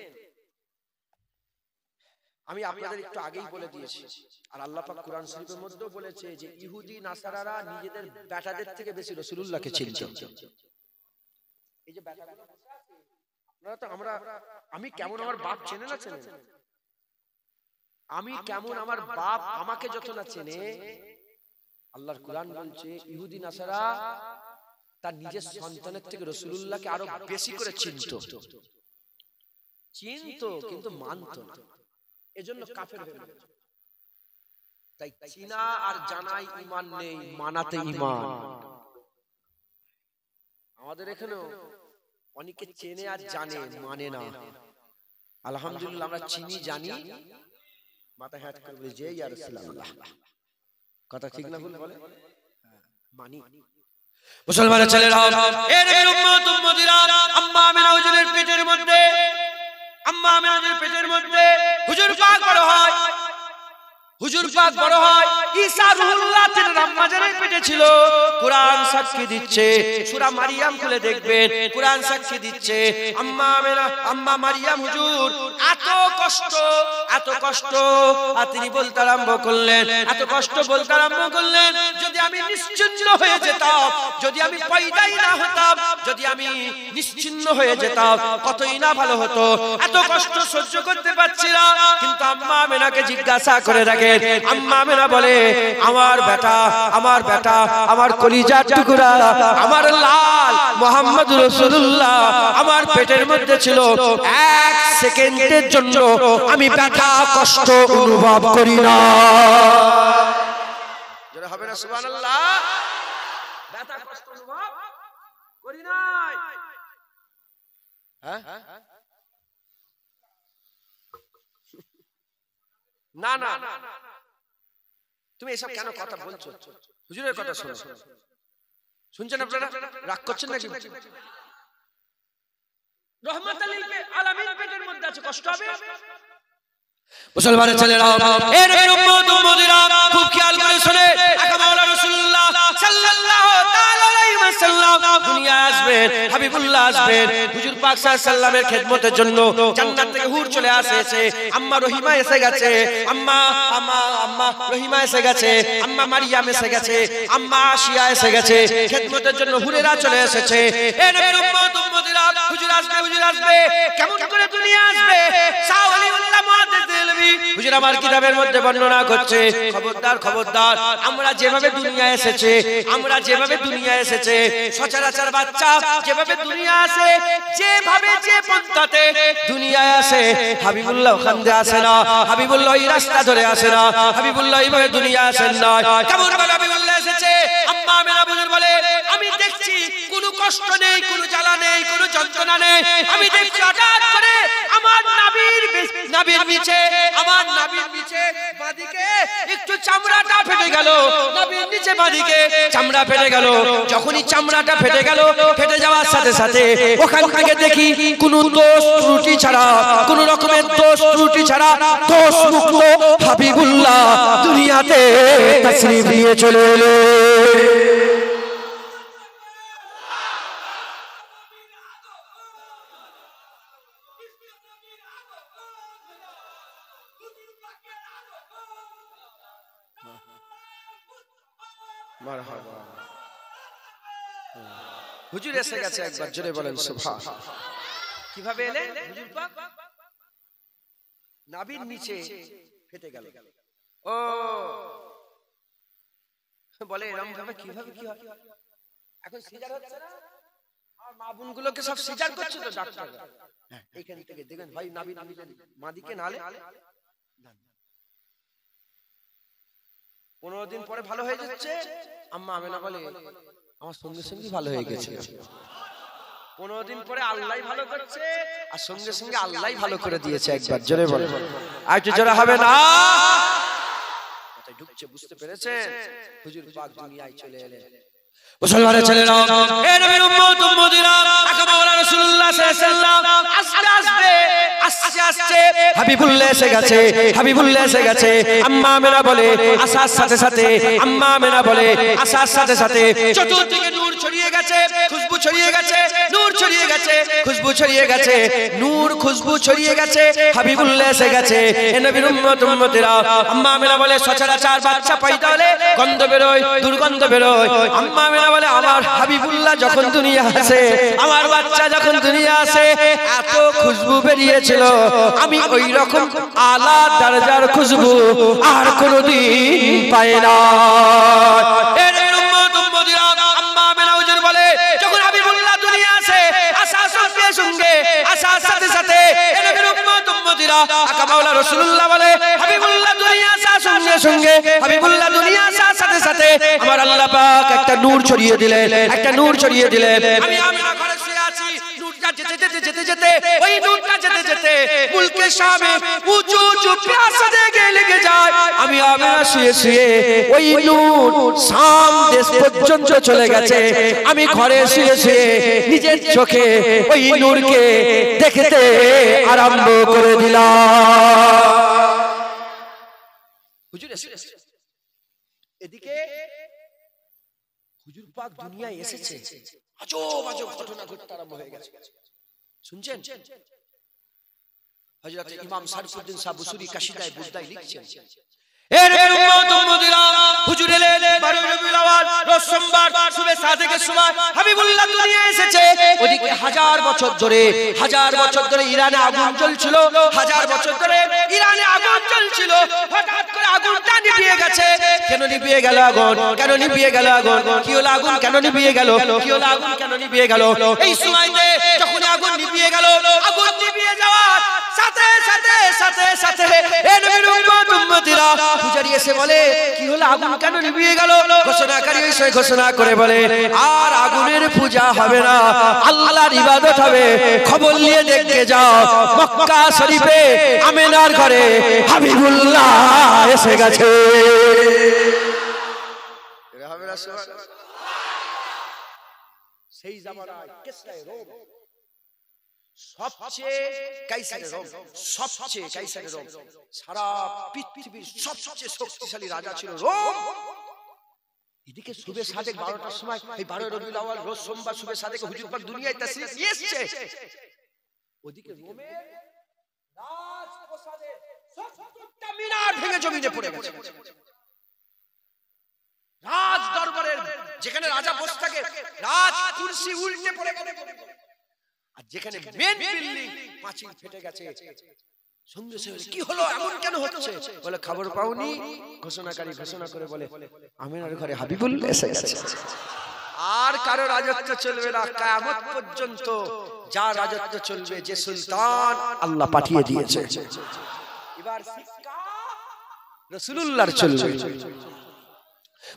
S1: আমি আপনাদের একটু আগেই বলে দিয়েছি, আর আল্লাহ পাক কোরআন শরীফের মধ্যেও বলেছে যে ইহুদি নাসারারা নিজেদের বেটাদের থেকে বেশি রাসূলুল্লাহকে চিনতেন। এই যে বেটা আপনারা তো আমি কেমন আমার বাপ চেনে না চেনে, আমি কেমন আমার বাপ আমাকে যত না চেনে, আল্লাহর কোরআন বলছে ইহুদি নাসারা তার নিজের সন্তানের থেকে রাসূলুল্লাহকে আরো বেশি করে চিনতো কিন্তু মানতো না, এজন্য কাফের হয়ে গেল। তাই চিনা আর জানাই ঈমান নেই, মানাতে ঈমান। আমাদের এখানেও অনেকে চেনে আর জানে, মানে না। আলহামদুলিল্লাহ আমরা চিনি জানি, মাথায় হাত করে বলি যে ইয়া রাসূলুল্লাহ, কথা ঠিক না ভুল বলে মানি। মুসলমানের ছেলেরা, এর উম্মত উম্মতিরা, আম্মা আমিনা হুজুরের পেটের মধ্যে হুজুর পাক বড় হয়। ঈসা রুহুল্লাহ তিনি আম্মাজানের পেটে ছিল। কোরআন সাক্ষী দিচ্ছে, সূরা মারিয়াম খুলে দেখবেন, কোরআন সাক্ষী দিচ্ছে আম্মা মারিয়াম হুজুর এত কষ্ট আর তিনি বলতে আরম্ভ করলেন, যদি আমি নিশ্চিন্ন হয়ে যেতাম, যদি আমি পয়দাই না হতাম, যদি আমি নিশ্চিন্ন হয়ে যেতাম কতই না ভালো হতো। এত কষ্ট সহ্য করতে পারছি না। কিন্তু আম্মা আমিনাকে জিজ্ঞাসা করে রাখেন, আম্মা আমিনা বলে আমার বেটা আমার কলিজার টুকরা, আমার লাল মুহাম্মদুর রাসূলুল্লাহ আমার পেটের মধ্যে ছিল, এক সেকেন্ডের জন্য আমি ব্যথা কষ্ট অনুভব করি না। জোরে হবে না সুবহানাল্লাহ? ব্যথা কষ্ট অনুভব করি না। হ্যাঁ না না তুমি এসব কেন কথা বলছো? হুজুরের কথা শোনো, শুনছেন আপনারা? রাগ করছেন নাকি? রহমাতুল লিল আলামিন পেটের মধ্যে আছে, কষ্ট হবে? মুসলমানের ছেলেরা, এর উম্মত উম্মতিরা খুব খেয়াল করে শুনে, মাওলানা রাসূলুল্লাহ সাল্লাল্লাহু তাআলা আলাইহি ওয়াসাল্লাম দুনিয়া আসবেন, হাবিবুল্লাহ আসবেন, হুজুর পাক সাল্লাল্লাহু আলাইহি ওয়াসাল্লামের খিদমতের জন্য জান্নাত থেকে হুর চলে আসছে। আম্মা রহিমা এসে গেছে, আম্মা রহিমা এসে গেছে, আম্মা মারিয়াম এসে গেছে, আম্মা আশিয়া এসে গেছে, খিদমতের জন্য হুরেরা চলে এসেছে। এর উম্মত উম্মতিরা, হুজুর আসবে, কেমন করে দুনিয়া আসবে? শাহ ওলিউল্লাহ মুহাদ্দিস দেলভি হুজুর আমার কিতাবের মধ্যে বর্ণনা করছে, খবরদার আমরা যেভাবে দুনিয়া এসেছে, সচরাচর বাচ্চা যেভাবে দুনিয়া আসে, যেভাবে যে পন্থাতে দুনিয়ায় আসে, হাবিবুল্লাহ ওখান দিয়ে আসে না, হাবিবুল্লাহ এই রাস্তা ধরে আসে না, হাবিবুল্লাহ এইভাবে দুনিয়া আসেন না। কেমন ভাবে হাবিবুল্লাহ এসেছে? আম্মা আমিনা হুজুর বলে, আমি দেখছি কোনো কষ্ট নেই, কোনো জ্বালা নেই, কোনো যন্ত্রণা নেই। আমি দেখছি হঠাৎ করে আমার নাভির নিচে, আমার নাভির নিচে বাঁদিকে একটু চামড়াটা ফেটে গেল, নাভির নিচে বাঁদিকে চামড়া ফেটে গেল। যখনই চামড়াটা ফেটে গেল, ফেটে যাওয়ার সাথে সাথে ওখান থেকে দেখি কোন দোষ ত্রুটি ছাড়া, কোন রকমের দোষ ত্রুটি ছাড়া দোষ মুক্ত হাবিবুল্লাহ দুনিয়াতে তাশরীফ নিয়ে চলে এলো। মারহাবা। হুজুর এসে গেছে, একবার জোরে বলেন সুবহান। কিভাবে এলেন হুজুর পাক? নাভির নিচে ফেটে গেল। ও বলে এরকম ভাবে কিভাবে কি হয়? এখন সিজার হচ্ছে না, আর মা বোনগুলোকে সব সিজার করছে তো ডাক্তার। হ্যাঁ, এইখান থেকে দেখেন ভাই নাভির নিচে মাদিকে নালে 15 দিন পরে ভালো হয়ে যাচ্ছে। আম্মা আমেনা বলে আমার সঙ্গে সঙ্গে ভালো হয়ে গেছে। 15 দিন পরে আল্লাহই ভালো করছে, আর সঙ্গে সঙ্গে আল্লাহই ভালো করে দিয়েছে। একবার জোরে বলে, আর একটু জোরে হবে না? ঢুকছে, বুঝতে পেরেছেন? হুজুর পাক দুনিয়ায় চলে এলেন। মুসলমানের ছেলেরা, হে নবীর উম্মত উম্মতিরা, আকবাউলা রাসূলুল্লাহ সাল্লাল্লাহু আলাইহি আস্তে আস্তে হাবিবুল্লাহ এসে গেছে, হাবিবুল্লাহ এসে গেছে। আম্মা আমেনা বলে আসার সাথে সাথে, আম্মা আমেনা বলে আসার সাথে সাথে চতুর্দিকে নূর ছড়িয়ে গেছে, খুশবু ছড়িয়ে গেছে, নূর ছড়িয়ে গেছে, খুশবু ছড়িয়ে গেছে, নূর খুশবু ছড়িয়ে গেছে, হাবিবুল্লাহ এসে গেছে। হে নবীর উম্মত উম্মতিরা, আম্মা আমেনা বলে সচরাচর বাচ্চা পয়দা হলে গন্ধ বেরোয়, দুর্গন্ধ বেরোয়। আম্মা আমেনা বলে আমার হাবিবুল্লাহ যখন দুনিয়া আসে, আমার বাচ্চা যখন দুনিয়া আসে, এত খুশবু বেরিয়েছিল, আমি ওই রকম আলা দরজার খুশবু আর কোনদিন পাই না। এর উম্মত উম্মতিরা, আম্মা আমেনা হুজুর বলে যখন হাবিবুল্লাহ দুনিয়া আসে, আসার সঙ্গে সঙ্গে, আসার সাথে সাথে এর উম্মত উম্মতিরা, আকবাউলা রাসূলুল্লাহ বলে হাবিবুল্লাহ দুনিয়া আসার সঙ্গে সঙ্গে, হাবিবুল্লাহ দুনিয়া আসার সাথে সাথে আমার আল্লাহ পাক একটা নূর ছড়িয়ে দিলেন, একটা নূর ছড়িয়ে দিলেন। আমি আমেনা ঘরে শুয়ে আছি, নূরটা যেতে যেতে যেতে যেতে, ওই নূরটা যেতে যেতে মুলকে শামে উঁচু উঁচু প্রাসাদে গিয়ে লেগে যায়। আমি আমেনা শুয়ে শুয়ে ওই নূর শাম দেশ পর্যন্ত চলে গেছে। আমি ঘরে শুয়ে শুয়ে নিজের চোখে ওই নূরকে দেখতে আরম্ভ করে দিলাম। হুজুর এদিকে হুজুর পাক দুনিয়ায় এসেছে, আজব আজব ঘটনা ঘটতে আরম্ভ হয়ে গেছে। শুনছেন? হযরত ইমাম সারফুদ্দিন সাহেব বুসুরি কাশিদায়ে বুজদাই লিখছেন, এর উম্মত উম্মতিরা, হুজুর এলেন 12 রবিউল আউয়াল রোজ সোমবার সুবে সাদেকের সময় হাবিবুল্লাহ দুনিয়ায় এসেছে। ওদিকে হাজার বছর ধরে ইরানে আগুন জ্বলছিল, হাজার বছর ধরে ইরানে আগুন জ্বলছিল। হঠাৎ করে আগুনটা নিভিয়ে গেছে। কেন নিভিয়ে গেল আগুন? কেন নিভিয়ে গেল আগুন? কি হলো আগুন কেন নিভিয়ে গেল? কি হলো আগুন কেন নিভিয়ে গেল? এই সময়তে যখন আগুন নিভিয়ে গেল, আগুন নিভিয়ে যাওয়ার সাথে সাথে সাথে সাথে এ নবীর উম্মত উম্মতিরা, পূজারী এসে বলে কি হলো আগুন কেন নিভিয়ে গেল? ঘোষণাকারী এসে ঘোষণা করে বলে আর আগুনের পূজা হবে না, আল্লাহর ইবাদত হবে। খবর নিয়ে দেখতে যাও, মক্কা শরীফে আমেনার ঘরে হাবিবুল্লাহ এসে গেছে। সেই জামানায় কিসরায়ে রোম সবচেয়ে কাইসারের রোম, সবচেয়ে কাইসারের রোম, সারা পৃথিবীর সবচেয়ে শক্তিশালী রাজা ছিল রোম। এদিকে সুবে সাদেক 12টার সময়, এই 12 রবিউল আউয়াল রোজ সোমবার সুবে সাদেকে হুজুর পাক দুনিয়ায় তাশরীফ নিয়ে এসেছে। ওদিকে রোমের রাজপ্রাসাদে 70টা মিনার ভেঙে জমিনে পড়ে গেছে। রাজ দরবারের যেখানে রাজা বসে থাকে, রাজ কুরসি উল্টে পড়ে গেছে। আর যেখানে মেন বিল্ডিং পাঁচিল ফেটে গেছে। সঙ্গে সঙ্গে কি হলো, এমন কেন হচ্ছে? বলে খবর পাওনি? ঘোষণাকারী ঘোষণা করে বলে আমেনার ঘরে হাবিবুল্লাহ এসে গেছে। আর কারো রাজত্ব চলবে না কিয়ামত পর্যন্ত। যা রাজত্ব চলবে, যে সুলতান আল্লাহ পাঠিয়ে দিয়েছে। এবার শিক্ষা রাসূলুল্লাহর চলবে।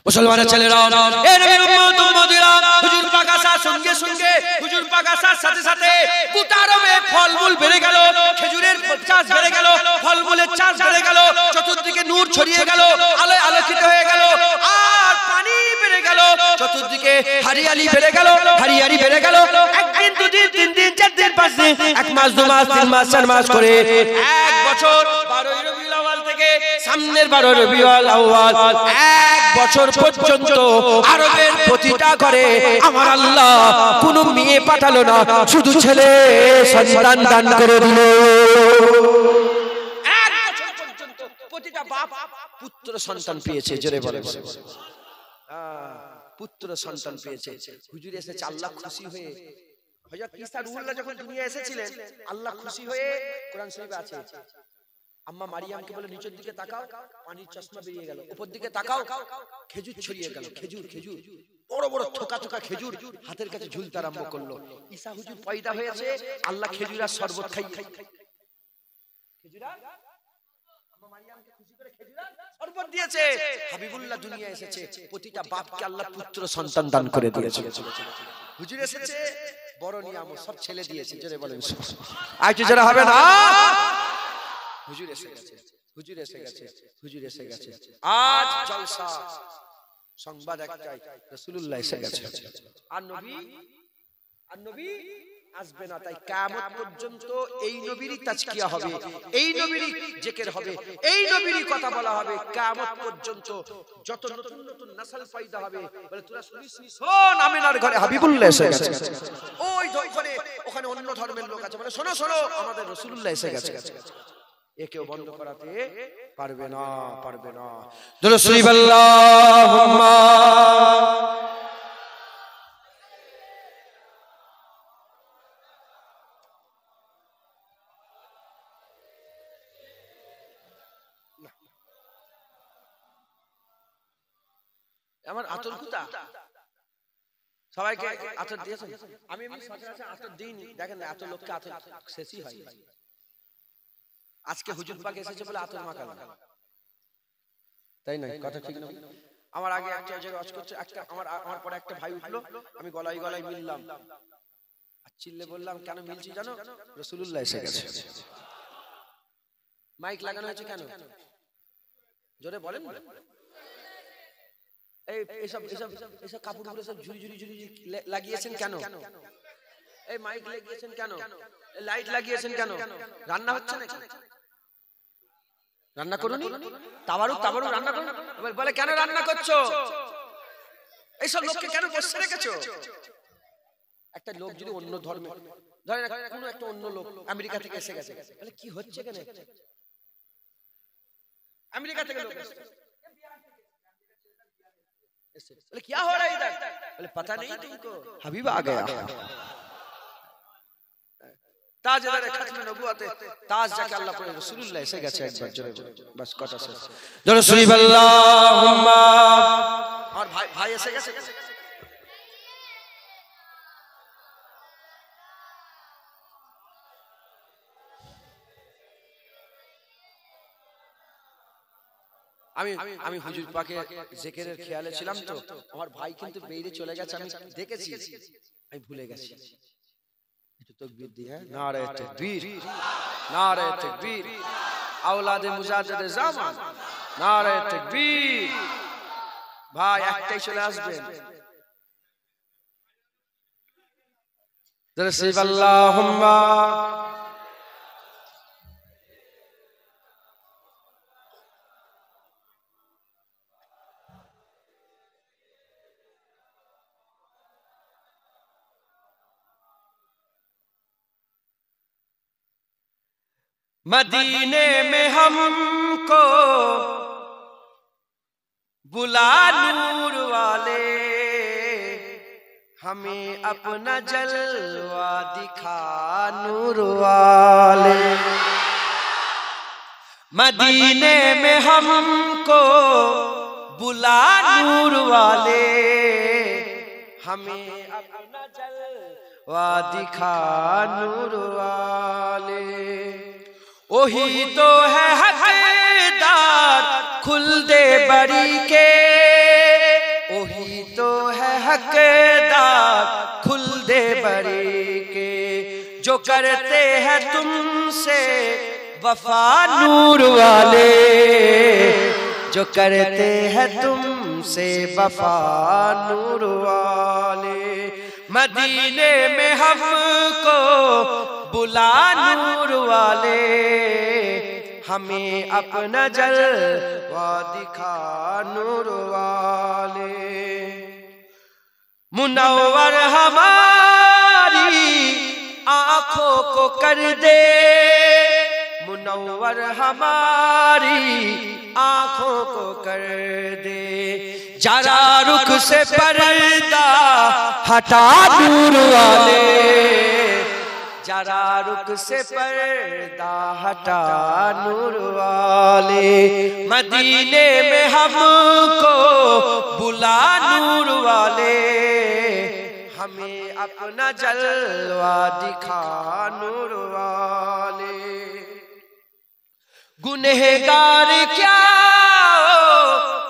S1: মুসলমানের ছেলেরা, এ নবীর উম্মত উম্মতিরা, হুজুর পাক আসার সঙ্গে সঙ্গে, হুজুর পাক আসার সাথে সাথে গোটা আরবে ফলমূল বেড়ে গেল। খেজুর চাঁদ বেড়ে গেল, চতুর্দিকে নূর ছড়িয়ে গেল, আলোয় আলোকিত হয়ে গেল, আর পানি বেড়ে গেল, চতুর্দিকে হরিয়ালি বেড়ে গেল, হরিয়ালি বেড়ে গেল। একদিন, দুদিন, 3 দিন, 4 দিন, 5 দিন, 1 মাস, 2 মাস, 3 মাস, 4 মাস করে 1 বছর, 12 রবিউল আউয়াল থেকে সামনের 12 রবিউল আউয়াল 1 বছর পর্যন্ত আরবের প্রতিটা ঘরে আমার আল্লাহ কোনো মেয়ে পাঠালো না, শুধু ছেলে সন্তান দান করে দিল। 1 বছর পর্যন্ত প্রতিটা বাপ পুত্র সন্তান পেয়েছে। জোরে বলেন পুত্র সন্তান পেয়েছে। হুজুর এসেছে, আল্লাহ খুশি হয়ে, হযরত ঈসা রূহুল্লাহ যখন দুনিয়া এসেছিলেন, আল্লাহ খুশি হয়ে, কোরআন শরীফে আছে, আম্মা মারিয়ামকে বলে নিচের দিকে তাকাও, পানির চশমা বেরিয়ে গেল, উপর দিকে তাকাও, খেজুর ছড়িয়ে গেল, খেজুর, খেজুর, বড় বড় থোকা থোকা খেজুর হাতের কাছে ঝুলতে আরম্ভ করলো। ঈসা হুজুর পয়দা হয়েছে, আল্লাহ খেজুর আর শরবত খাইয়ে, খেজুর আর আম্মা মারিয়ামকে খুশি করে খেজুর আর শরবত দিয়েছে। হাবিবুল্লাহ দুনিয়া এসেছে, প্রতিটা বাপকে আল্লাহ পুত্র সন্তান দান করে দিয়েছে। হুজুর এসেছে, বড় নিয়ামত, সব ছেলে দিয়েছে। জোরে বলেন আজ যারা হবে না, হুজুর এসে গেছে, হুজুর এসে গেছে, হুজুর এসে গেছে। আজ জলসা, সংবাদ একটাই, রাসূলুল্লাহ এসে গেছে। আর নবী আসবে না, তাই কিয়ামত পর্যন্ত এই নবীরই তাজকিয়া হবে, এই নবীরই জিকির হবে, এই নবীরই কথা বলা হবে। কিয়ামত পর্যন্ত যত নতুন নতুন নসল পয়দা হবে, বলে তোরা শুনিস নি, শোন আমিনার ঘরে হাবিবুল্লাহ এসে গেছে। ওই ঘরে ওখানে অন্য ধর্মের লোক আছে, বলে শোনো শোনো আমাদের রাসূলুল্লাহ এসে গেছে। একেও বন্ধ করাতে পারবে না, পারবে না। দুরূদ শরীফ আল্লাহুম্মা। আমার আতর কুতা সবাইকে আতর দিয়েছেন, আমি সচরাচর আতর দিইনি, দেখেন এত লোককে আতর শেষই হয়। আজকে হুজুর পাক এসেছে বলে আতর মাখানো, তাই না? কথা ঠিক না? আমার আগে একটা জায়গায় ওয়াজ করছে, একটা আমার পরে একটা ভাই উঠলো, আমি গলায় গলায় মিললাম, আর চিল্লে বললাম কেন মিলছি জানো? রাসূলুল্লাহ এসে গেছে। মাইক লাগানো হয়েছে কেন? জোরে বলেন। এইসব কাপড়গুলো সব ঝুরি ঝুরি ঝুরি লাগিয়েছেন কেন? এই মাইক লাগিয়েছেন কেন? লাইট লাগিয়েছেন কেন? রান্না হচ্ছে না, রান্না করুনি? তাবারুক রান্না করুন। বলে কেন রান্না করছো? এইসব লোককে কেন বসে রেখেছো? একটা লোক যদি অন্য ধর্মে, ধরেন কোনো একটা অন্য লোক আমেরিকা থেকে এসে গেছে, বলে কি হচ্ছে কেন? আমেরিকা থেকে লোক এসেছে, बोले क्या हो रहा है इधर? बोले पता नहीं तुमको, हबीब आ गया। ताजदार खत्म नबुवत ताज जाके अल्लाह पर रसूलुल्लाह এসে গেছে একবার। জোরে বাস কথা শেষ। জোরে শরীফ আল্লাহুম্মা। আর ভাই এসে গেছে। আমি হুজুর পাকে জিকিরের খেয়ালে ছিলাম, তো আমার ভাই কিন্তু বেরিয়ে চলে গেছে, আমি দেখেছি, আমি ভুলে গেছি। একটু তাকবীর দিয়ে, নারে তাকবীর, নারে তাকবীর, আওলাদে মুজাদ্দিদে জামান, নারে তাকবীর। ভাই একটাই চলে আসবেন। জোরে শরীফ আল্লাহুম্মা। मदीने में हमको बुला नूर वाले, हमें अपना जलवा दिखा नूर वाले। मदीने में हमको बुला नूर वाले, हमें अपना जलवा दिखा नूर वाले। वही तो है हकदार खुल दे बरी के, वही तो है हकदार खुल दे बरी के, जो करते हैं तुमसे
S2: वफा नूर वाले जो करते हैं तुमसे वफा नूर वाले। मदीने में हमको बुला नूर वाले, हमें अपना जलवा दिखा नूर वाले। मुनव्वर हमारी आंखों को कर दे, मुनव्वर हमारी आंखों को कर दे। जरा रुख से पर्दा हटा नूर वाले, जरा रुख से पर्दा हटा नूर वाले। मदीने में हमको बुला नूर वाले, हमें अपना जलवा दिखा नूर वाले। गुनहगार क्या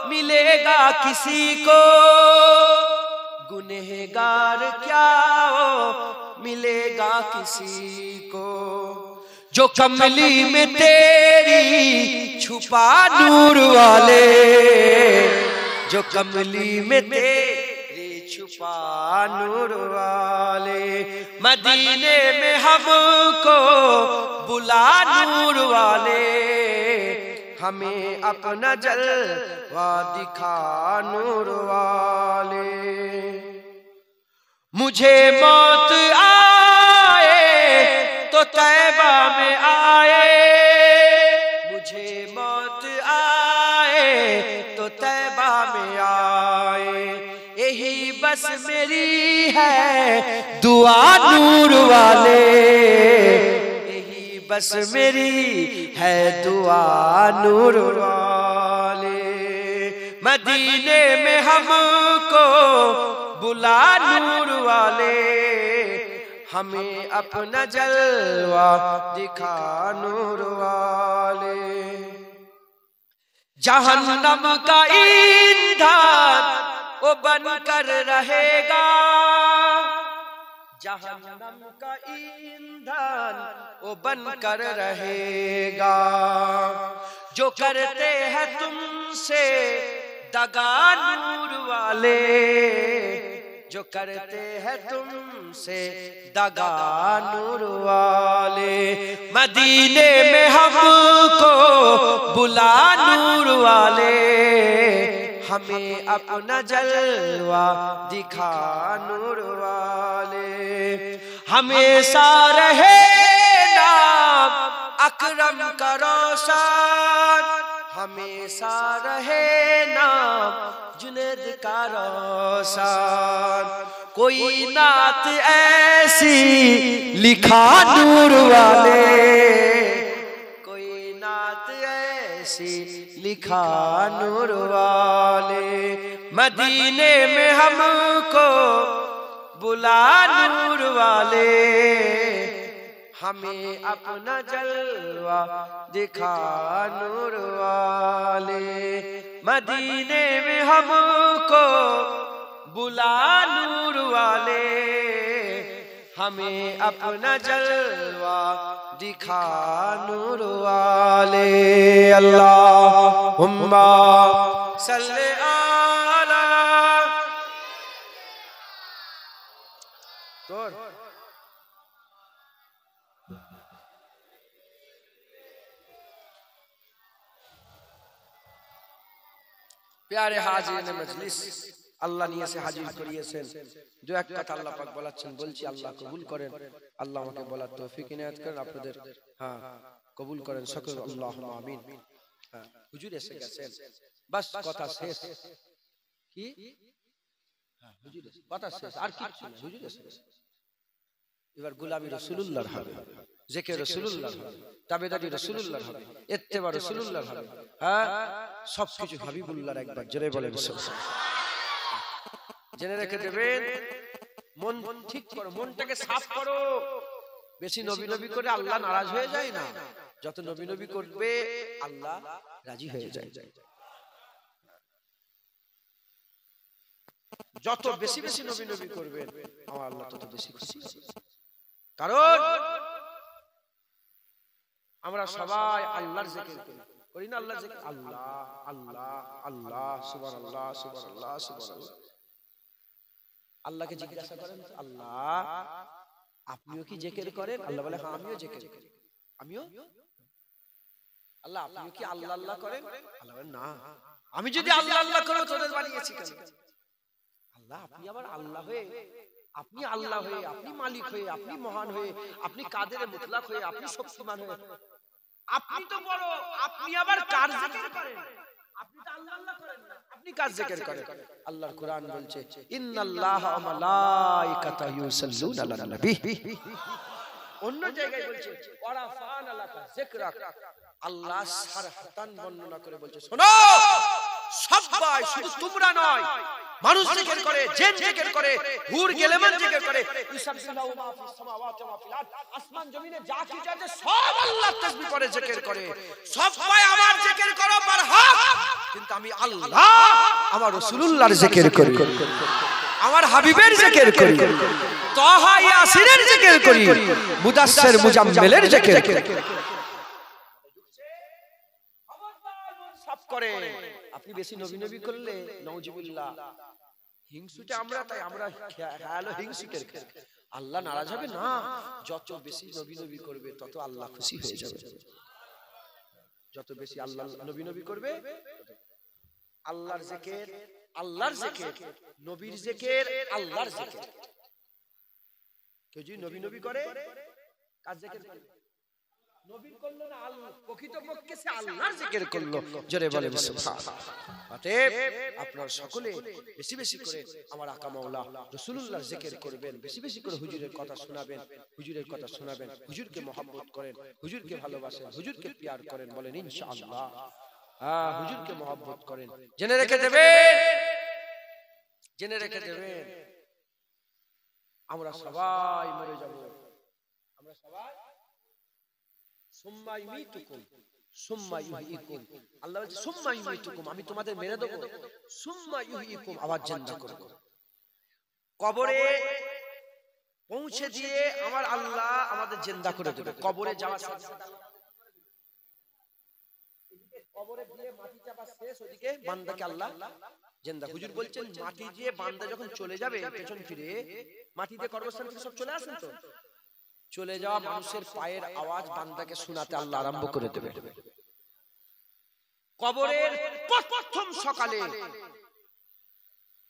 S2: मिलेगा किसी को, गुनहगार क्या मिलेगा किसी को। जो कमली में तेरी छुपा नूर वाले, जो कमली में तेरी छुपा नूर वाले। मदीने में हमको बुला नूर वाले, हमें अपना जलवा दिखा नूर वाले। मुझे मौत आए तो तैबा में आए, मुझे मौत आए तो तैबा में आए। यही बस मेरी है दुआ नूर वाले, यही बस मेरी है दुआ नूर वाले। मदीने में हमको बुला नूर वाले, हमें अपना जलवा दिखा नूर वाले। जहन्नम का ईंधन वो बनकर रहेगा, जहन्नम का ईंधन वो बनकर रहेगा। जो करते हैं तुमसे दगा नूर वाले, जो करते हैं तुमसे दगा नूर वाले। मदीने में हमको बुला नूर वाले, हमें अपना जलवा दिखा नूर वाले। हमेशा रहे नाम अकरम का रोशन, हमेशा रहे नाम जुनैद का रोशन। कोई नात ऐसी लिखा नूर वाले, कोई नात ऐसी लिखा नूर वाले। मदीने में हमको बुला नूर वाले, हमें अपना जलवा दिखा नूर वाले। मदीने में हमको बुला नूर वाले, हमें अपना जलवा दिखा नूर वाले। अल्लाहुम्मा सल्ले आला। प्यारे हाजिরিन मजलिस, আল্লাহ নিয়ে এসে হাজির করিয়েছেন। দু এক কথা আল্লাহ পাক বলাচ্ছেন, বলছি আল্লাহ কবুল করেন। আল্লাহ আমাকে বলার তৌফিক ইনায়াত করেন, আপনাদের কবুল করেন সকল। আল্লাহুম্মা আমিন। হুজুর এসে গেছেন, বাস কথা শেষ। কি হুজুর কথা শেষ, আর কিছু না। হুজুর এসে গেছে, এবার গোলামি রাসূলুল্লাহর হবে, জিকির রাসূলুল্লাহর হবে, তাবেদারি রাসূলুল্লাহর হবে, ইত্তেবা রাসূলুল্লাহর হবে। সবকিছু হাবিবুল্লাহর। একবার জোরে বলেন সুবহানাল্লাহ। জেনে রেখে দেবেন, মন ঠিক করো, মনটাকে সাফ করো। বেশি নবী নবী করে আল্লাহ নারাজ হয়ে যায় না, যত নবী নবী করবে আল্লাহ রাজি হয়ে যায়। যত বেশি বেশি নবী নবী করবেন আমার আল্লাহ তত বেশি খুশি। কারণ আমরা সবাই আল্লাহর জিকির করি, করি না? আল্লাহর জিকির, আল্লাহ আল্লাহ আল্লাহ, সুবহানাল্লাহ সুবহানাল্লাহ সুবহানাল্লাহ। আল্লাহকে জিজ্ঞাসা করেন, আল্লাহ আপনিও কি জিকির করেন? আল্লাহ বলে, হ্যাঁ আমিও জিকির করি। আমিও। আল্লাহ আপনিও কি আল্লাহ আল্লাহ করেন? আল্লাহ বলে, না, আমি যদি আল্লাহ আল্লাহ করে তোদের বানিয়েছি কেন? আল্লাহ আপনি আবার আল্লাহ হয়ে, আপনি আল্লাহ হয়ে, আপনি মালিক হয়ে, আপনি মহান হয়ে, আপনি কাদের মুতলাক হয়ে, আপনি শক্তিমান হয়ে, আপনি তো বড়, আপনি আবার কার জিকির করেন? আপনি তো আল্লাহ আল্লাহ করেন না, আপনি কার জিকির করেন? আল্লাহর কোরআন বলছে, ইন্নাল্লাহা ওয়া মালাইকাতাহু ইউসাল্লুনা আলান নবী। অন্য জায়গায় বলছে, ওয়া ফাআনা লাকা যিকরাক। আল্লাহ সারহাতান বর্ণনা করে বলছে, শোনো সবাই, শুধু তোমরা নয়, মানুষ জিকির করে, জিন জিকির করে, হুর গেলেমান জিকির করে, ইউসাবিহু মা ফিস সামাওয়াতি ওয়া ফিল আরদ, আসমান জমিনে যা কিছু আছে সব আল্লাহর তাসবিহ করে, জিকির করে। সবাই আমার জিকির করো বারহাক, কিন্তু আমি আল্লাহ আমার রাসূলুল্লাহর জিকির করি, আমার হাবিবের জিকির করি, তাহা ইয়াসিনের জিকির করি, মুদাসসির মুজাম্মিলের জিকির করি। সব করে। আপনি বেশি নবী নবী করলে নাউজুবিল্লাহ, হিংসুটা আমরা, তাই আমরা খেয়াল হিংসুকের খাই। আল্লাহ নারাজ হবে না, যত বেশি নবী নবী করবে তত আল্লাহ খুশি হয়ে যাবে। যত বেশি আল্লাহ নবী নবী করবে, আল্লাহর জিকির, আল্লাহর জিকির, নবীর জিকির, আল্লাহর জিকির। কেউ যদি নবী নবী করে, কার জিকির করে? নবীর করলো না, আল্লাহ প্রকৃতপক্ষে সে আল্লাহর জিকির করলো। জোরে বলে সুবহানাল্লাহ। অতএব আপনারা সকলে বেশি বেশি করে আমার আকা মাওলা রাসূলুল্লাহর জিকির করবেন, বেশি বেশি করে হুজুরের কথা শোনাবেন, হুজুরের কথা শোনাবেন, হুজুরকে মহব্বত করেন, হুজুরকে ভালোবাসেন, হুজুরকে প্যার করেন, বলেন ইনশাআল্লাহ। হ্যাঁ, হুজুরকে মহব্বত করেন। জেনে রেখে দেবেন, জেনে রেখে দেবেন, আমরা সবাই মরে যাব। আমরা সবাই সুম্মা ইউমিতুকুম সুম্মা ইউহয়িকুম। আল্লাহ বলছে সুম্মা ইউমিতুকুম, আমি তোমাদের মেরে দেব, সুম্মা ইউহয়িকুম, আবার জিন্দা করব। কবরে পৌঁছে দিয়ে আমার আল্লাহ আমাদের জিন্দা করে দেবে। কবরে যাওয়ার সাথে সাথে কবরে দিয়ে মাটি চাপা শেষ, ওদিকে বান্দাকে আল্লাহ জিন্দা। হুজুর বলছেন মাটি দিয়ে বান্দা যখন চলে যাবে পেছন ফিরে, মাটিতে কবরস্থান থেকে সব চলে আসেন, তো চলে যাওয়া মানুষের পায়ের আওয়াজ বান্দাকে শোনাতে আল্লাহ আরম্ভ করে দেবে। কবরের প্রথম সকালে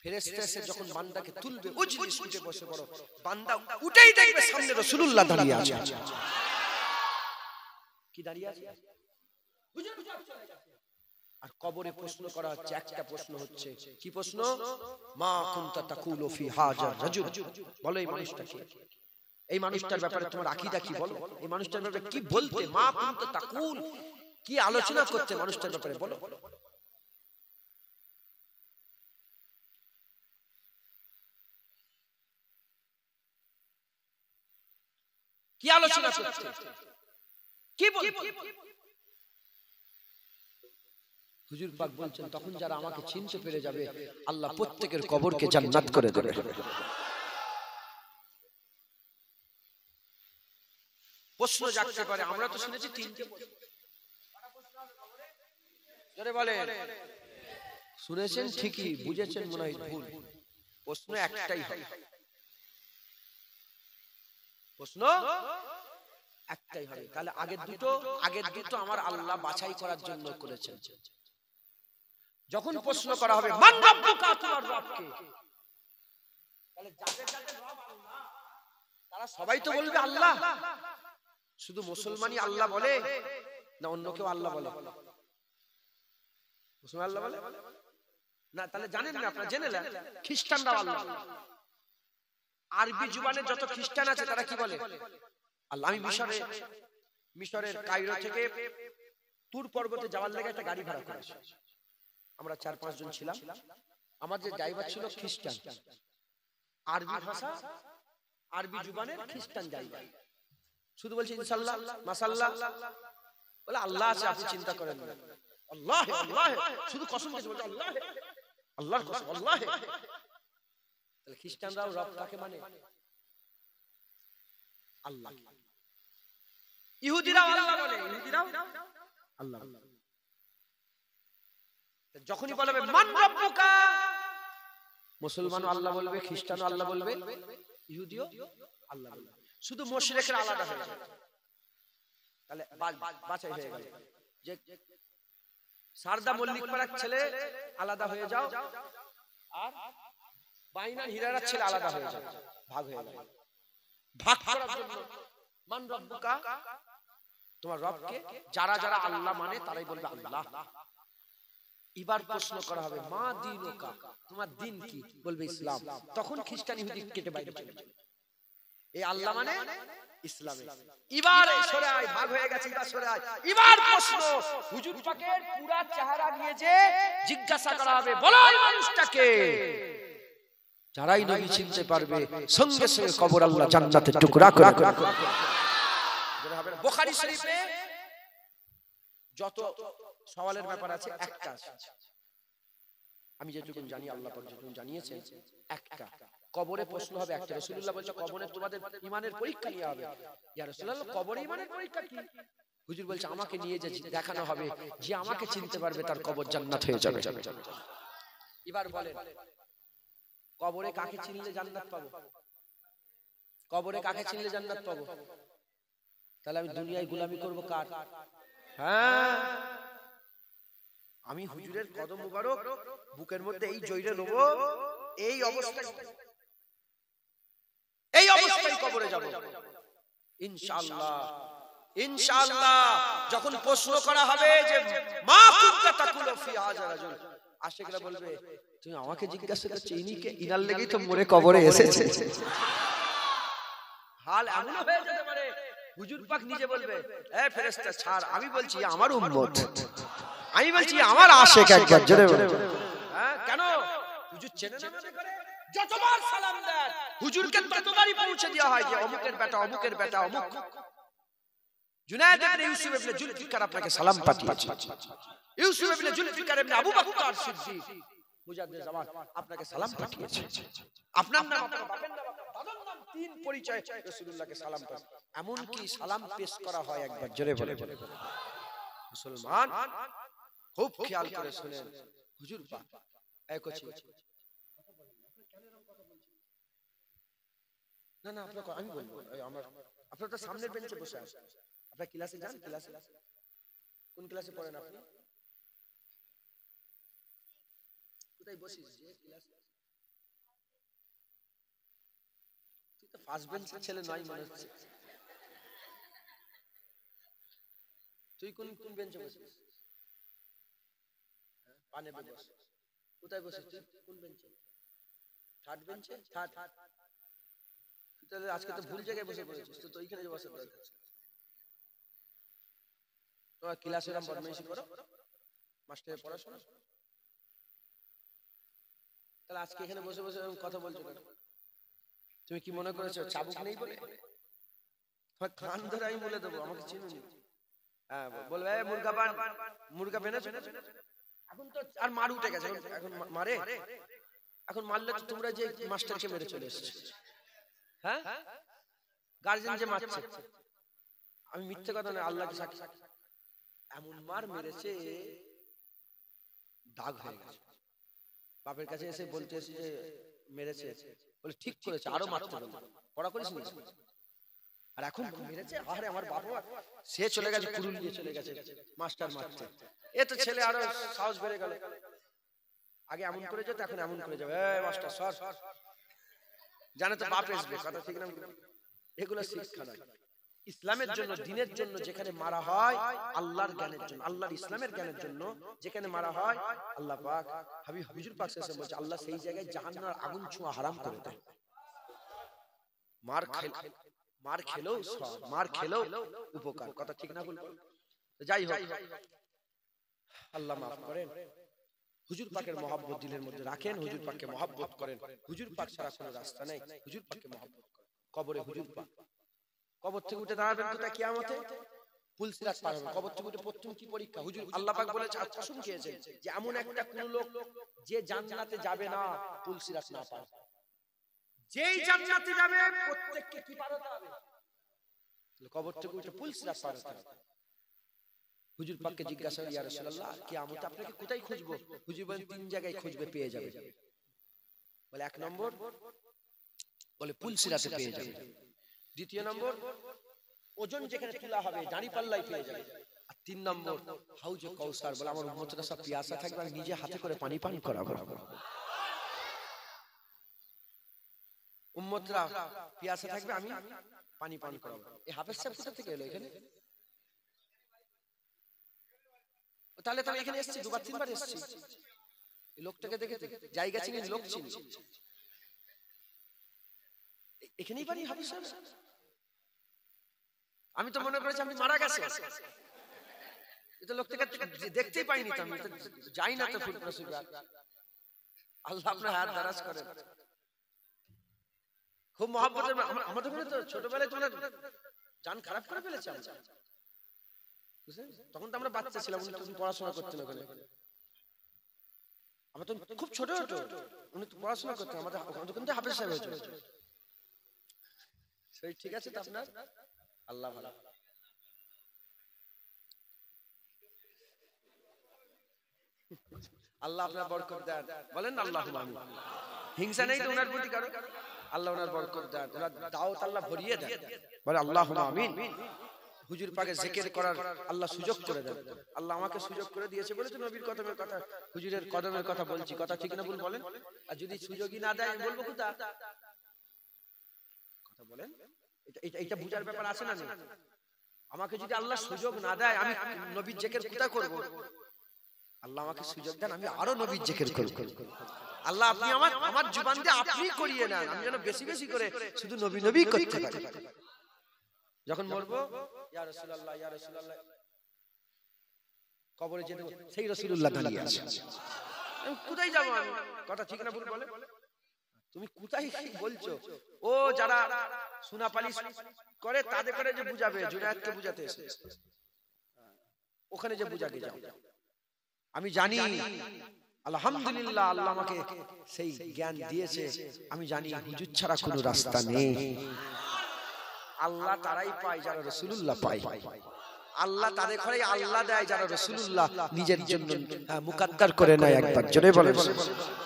S2: ফেরেশতা এসে যখন বান্দাকে তুলবে, উজলিস, উঠে বসে পড়ো, বান্দা উঠেই দেখবে সামনে রাসূলুল্লাহ দাঁড়িয়ে আছে। কি দাঁড়িয়ে আছে? আর কবরে প্রশ্ন করা হচ্ছে, একটা প্রশ্ন হচ্ছে, কি প্রশ্ন? মা কুনতা তাকুলু ফি হাজার রাজুল। বলো এই মানুষটা কি? এই মানুষটার ব্যাপারে তোমার আকীদা কি? বলো এই মানুষটার ব্যাপারে কি বলতে? মা কুনতা তাকুল, কি আলোচনা করতে মানুষটার ব্যাপারে বলো। কি আলোচনা করতে, কি বলতে? হুজুর পাক বলছেন, তখন যারা আমাকে চিনতে পেরে যাবে আল্লাহ প্রত্যেকের কবরকে জান্নাত করে দেবে। প্রশ্ন জাগতে পারে, আমরা তো শুনেছি তিনটে বলে, শুনেছেন ঠিকই, বুঝেছেন মনে হয় ভুল। প্রশ্ন একটাই হবে, প্রশ্ন একটাই হবে। তাহলে আগের দুটো আমার আল্লাহ বাছাই করার জন্য করেছেন। যখন প্রশ্ন করা হবে মান রাব্বুকা, তোমার রব কে, তাহলে যাদের যাদের রব আল্লাহ তারা সবাই তো বলবে আল্লাহ। শুধু মুসলমানই আল্লাহ বলে না অন্য কেউ আল্লাহ বলে? মুসলমান আল্লাহ বলে না? তাহলে জানেন না, আপনারা জেনে নেন, খ্রিস্টানরা আল্লাহ। আরবি জুবানে যত খ্রিস্টান আছে তারা কি বলে? আল্লাহ। আমি মিশরের কায়রো থেকে তুর পর্বতে যাওয়ার লাগে একটা গাড়ি ভাড়া করেছি। আমরা 4-5 জন ছিলাম। আমাদের ড্রাইভার ছিল খ্রিস্টান, আরবি ভাষা, আরবি জুবানের খ্রিস্টান ড্রাইভার। শুধু বলছে ইনশাআল্লাহ, মাশাআল্লাহ, বলে আল্লাহ আছে, আপনি চিন্তা করেন না। আল্লাহ আল্লাহ, শুধু কসম করে বলছে আল্লাহ, আল্লাহর কসম আল্লাহ। তাহলে খ্রিস্টানরাও রব কাকে মানে? আল্লাহ।
S1: ইহুদিরাও আল্লাহ বলে, ইহুদিরাও আল্লাহ। যখনই বলবে মান রাব্বুকা, মুসলমানও আল্লাহ বলবে, খ্রিস্টানও আল্লাহ বলবে, ইহুদিও আল্লাহ বলবে। শুধু মুশরিকরা আলাদা হয়ে যাবে। তাহলে বাছাই হয়ে গেল যে সারদা মল্লিক পাড়ার ছেলে আলাদা হয়ে যাও, আর বাইনান হীরার ছেলে আলাদা হয়ে যাও, ভাগ হয়ে গেল। ভাগ করার জন্য মান রব্বুকা, তোমার রবকে। যারা যারা আল্লাহ মানে তারাই বলবে আল্লাহ। এবার প্রশ্ন করা হবে মা দীনুকা, তোমার দিন কি? বলবে ইসলাম। তখন খ্রিস্টান ইহুদি কেটে বাইরে চলে যাবে। এই আল্লাহ মানে ইসলামে। এবার সরে আয়, ভাগ হয়ে গেছে, এবার সরে আয়। এবার প্রশ্ন হুজুর পাকের পুরা চেহারা নিয়ে যে জিজ্ঞাসা করা হবে, বলো এই মানুষটাকে। যারাই নবী চিনতে পারবে সঙ্গে সঙ্গে কবর আল্লাহ জান্নাতের টুকরা করে দেবে। বুখারী শরীফে যত সওয়ালের ব্যাপার আছে একটা আছে, আমি যেটুকু জানি আল্লাহ পাক যেটুকু জানিয়েছেন একটা। কবরে প্রশ্ন হবে একটা। রাসূলুল্লাহ বলছে কবরে তোমাদের ঈমানের পরীক্ষা নিয়ে হবে। ইয়া রাসূলুল্লাহ, কবরে ঈমানের পরীক্ষা কি? হুজুর বলছে আমাকে নিয়ে যে দেখানো হবে, যে আমাকে চিনতে পারবে তার কবর জান্নাত হয়ে যাবে। এবার বলেন কবরে কাকে চিনলে জান্নাত পাবো? কবরে কাকে চিনলে জান্নাত পাবো? তাহলে আমি দুনিয়ায় গোলামি করব কার? হ্যাঁ, আমি হুজুরের কদম মুবারক বুকের মধ্যে এই জয়রে নেব, এই অবস্থায় কবরে যাব ইনশাআল্লাহ। ইনশাআল্লাহ যখন প্রশ্ন করা হবে যে মা কুনতা তাকুলু ফি হাযা রাজুল, আশিকরা বলবে তুমি আমাকে জিজ্ঞাসা করছো, ইনি কে? ইনার লেগেই তো মরে কবরে এসেছে। হাল এমন হয়ে যেতে পারে হুজুর পাক নিজে বলবে এ ফেরেশতা ছাড়, আমি বলছি আমার উম্মত, আমি বলছি আমার আশিক একবার জোরে বলে। হ্যাঁ কেন? হুজুর চেনে না মনে করে যতবার সালাম দেন হুজুরকে ততবারই পৌঁছে দেওয়া হয় যে অমুকের বেটা, অমুকের বেটা, অমুক। জুনায়েদ ইবনে ইউসুফ ইবনে জুলফিকার আপনাকে সালাম পাঠিয়েছে। ইউসুফ ইবনে জুলফিকার ইবনে আবু বকর সিদ্দিক মুজাদ্দিদ জামান আপনাকে সালাম পাঠিয়েছে। আপনার নাম, আপনার বাপের নাম, আপনার দাদার নাম, তিন পরিচয় রাসূলুল্লাহকে সালাম পাঠিয়েছে। এমন কি সালাম পেশ করা হয় একবার জোরে বলে। মুসলমান খুব খেয়াল করে শুনেন, হুজুর পাক এক আছে। না না আপনাকে আমি বলবো, আমার আপনার তো সামনের বেঞ্চে বসে আছেন, আপনার ক্লাসে যান। ক্লাসে কোন ক্লাসে পড়েন আপনি? কোথায় বসিস যে ক্লাস? তুই তো ফার্স্ট বেঞ্চের ছেলে নয় মনে হচ্ছে। তুই কোন কোন বেঞ্চে বসিস? পানে বস। কোথায় বসিস তুই? কোন বেঞ্চে? থার্ড বেঞ্চে? থার্ড। তাহলে আজকে তো ভুল জায়গায় বসে পড়েছিস, তো ওইখানে বসে পড়েছিস। তোমার ক্লাসে এরকম বদমাইশি করো, মাস্টারের পড়াশোনা, তাহলে আজকে এখানে বসে বসে এরকম কথা বলছো কেন? তুমি কি মনে করেছো চাবুক নেই বলে? তোমার কান ধরে আমি বলে দেবো, আমাকে চিনুনি। হ্যাঁ বলবে মুরগা বেনেছো? এখন তো আর মার উঠে গেছে, এখন মারে। এখন মারলে তো তোমরা যে মাস্টারকে মেরে চলে এসেছো। হ্যাঁ গার্জেন যে মারছে, আমি মিথ্যে কথা না, আল্লাহকে সাক্ষী, এমন মার মেরেছে দাগ হয়ে গেছে। বাপের কাছে এসে বলতে এসে যে মেরেছে, বলে ঠিক করেছে, আরো মারতে বলে, পড়া করিস নি। আর এখন মেরেছে, আরে আমার বাবা সে চলে গেছে, কুরুল নিয়ে চলে গেছে মাস্টার মারতে। এ তো ছেলে আরো সাহস বেড়ে গেল, আগে এমন করে যেত, এখন এমন করে যাবে, মাস্টার সর, জানে তো বাপ আসবে, কথা ঠিক না? এগুলো শিক্ষা নয়। ইসলামের জন্য, দিনের জন্য যেখানে মারা হয়, আল্লাহর জ্ঞানের জন্য, আল্লাহর ইসলামের জ্ঞানের জন্য যেখানে মারা হয়, আল্লাহ পাক হাবিব হুজুর পাক এসে বলছে আল্লাহ সেই জায়গায় জাহান্নামের আগুন ছোঁয়া হারাম করে দেয়। মার খেলেও সব, মার খেলেও উপকার, কথা ঠিক না বলবো? যাই হোক, আল্লাহ মাফ করেন। হুজুর পাকের মহব্বত দিলের মধ্যে রাখেন, হুজুর পাককে মহব্বত করেন। হুজুর পাক ছাড়া কোনো রাস্তা নেই, হুজুর পাককে মহব্বত করেন। কবরে হুজুর পাক, কবর থেকে উঠে দাঁড়াবেন কোথায়? কিয়ামতে পুলসিরাত পার হবে। কবর থেকে উঠে প্রথম কি পরীক্ষা? হুজুর আল্লাহ পাক বলেছে, কসম খেয়েছেন যে এমন একটা কোন লোক যে জান্নাতে যাবে না পুলসিরাত না পার। যেই জান্নাতে যাবে প্রত্যেককে কি পার হতে হবে?
S2: কবর থেকে উঠে পুলসিরাত পার হতে হবে। হুজুর পাককে জিজ্ঞাসা ইয়া রাসূলুল্লাহ কিয়ামতে আপনাকে কোথায় খুঁজবো? হুজুর বলেন 3 জায়গায় খুঁজবে পেয়ে যাবে। বলে 1 নম্বর বলে পুলসিরাতে পেয়ে যাবে, 2 নম্বর ওজন যেখানে তোলা হবে দাঁড়ি পাল্লাই পেয়ে যাবে, আর 3 নম্বর হাউজে কাউসার। বলে আমার উম্মতরা সব পিয়াসা থাকবে, আমি নিজে হাতে করে পানি পান করাবো। উম্মতরা পিয়াসা থাকবে, আমি পানি পান করাবো। এই হাফেজ সাহেব কোথা থেকে এলো এখানে? তাহলে তো আমি এখানে এসেছি, 2-3 বার এসেছি। এই লোকটাকে দেখে জায়গা চিনি, লোক চিনি, এখানেই বাড়ি হাফেজ সাহেব। আমি তো মনে করেছি আপনি মারা গেছে, এটা লোকটাকে দেখতেই পাইনি তো, আমি যাই না তো ফুলপুরা সুগার। আল্লাহ আপনার হাত দারাজ করেন। খুব মহব্বতের আমাদের ঘরে তো ছোটবেলায় তোমরা জান খারাপ করে ফেলেছে। তখন তো আমরা বাচ্চা ছিলাম, উনি তখন পড়াশোনা করতেন ওখানে, আমরা তো খুব ছোট ছোট, উনি তো পড়াশোনা করতেন। আমাদের ওখান থেকে হাফেজ সাহেব হয়েছে। সেই ঠিক আছে তো আপনার আল্লাহ ভালো। আল্লাহ আপনার বরকত দেন, বলেন আল্লাহুম্মা আমিন। হিংসা নেই তো ওনার প্রতি কারো, আল্লাহ ওনার বরকত দেন, ওনার দাওয়াত আল্লাহ ভরিয়ে দেন, বলে আল্লাহুম্মা আমিন। হুজুর পাকে জিকির করার আল্লাহ সুযোগ করে দেন। আল্লাহ আমাকে সুযোগ করে দিয়েছে বলে তো নবীর কদমের কথা, হুজুরের কদমের কথা বলছি। কথা ঠিক না ভুল বলেন? আর যদি সুযোগই না দেয় বলবো কোথা? কথা বলেন, এটা বুঝার ব্যাপার আছে না? আমাকে যদি আল্লাহ সুযোগ না দেয় আমি নবীর জিকির কোথা করব? আল্লাহ আমাকে সুযোগ দেন, আমি আরো নবীর জিকির করব। আল্লাহ আপনি আমার জীবন দিয়ে আপনি করিয়ে নেন, আমি যেন বেশি বেশি করে শুধু নবী নবী করতে পারি। যখন মরবো ইয়া রাসূলুল্লাহ ইয়া রাসূলুল্লাহ কবরে যেতে সেই রাসূলুল্লাহ দাঁড়িয়ে আছে, আমি কোথায় যাব? আমি কথা ঠিক না ভুল বলে? তুমি কোথায় বলছো? ও যারা সুনা পালিশ করে তাদের করে যে বুঝাবে, জুনায়েদকে বুঝাতে এসে ওখানে যে বুঝাকে যাও। আমি জানি আলহামদুলিল্লাহ আল্লাহ আমাকে সেই জ্ঞান দিয়েছে, আমি জানি হুজুর ছাড়া কোনো রাস্তা নেই। আল্লাহ তারাই পায় যারা রাসূলুল্লাহ পায়, আল্লাহ তাদের ঘরে আল্লাহ দেয় যারা রাসূলুল্লাহ নিজের জন্য মুকদ্দার করে নেয়। একবার জোরে বলেন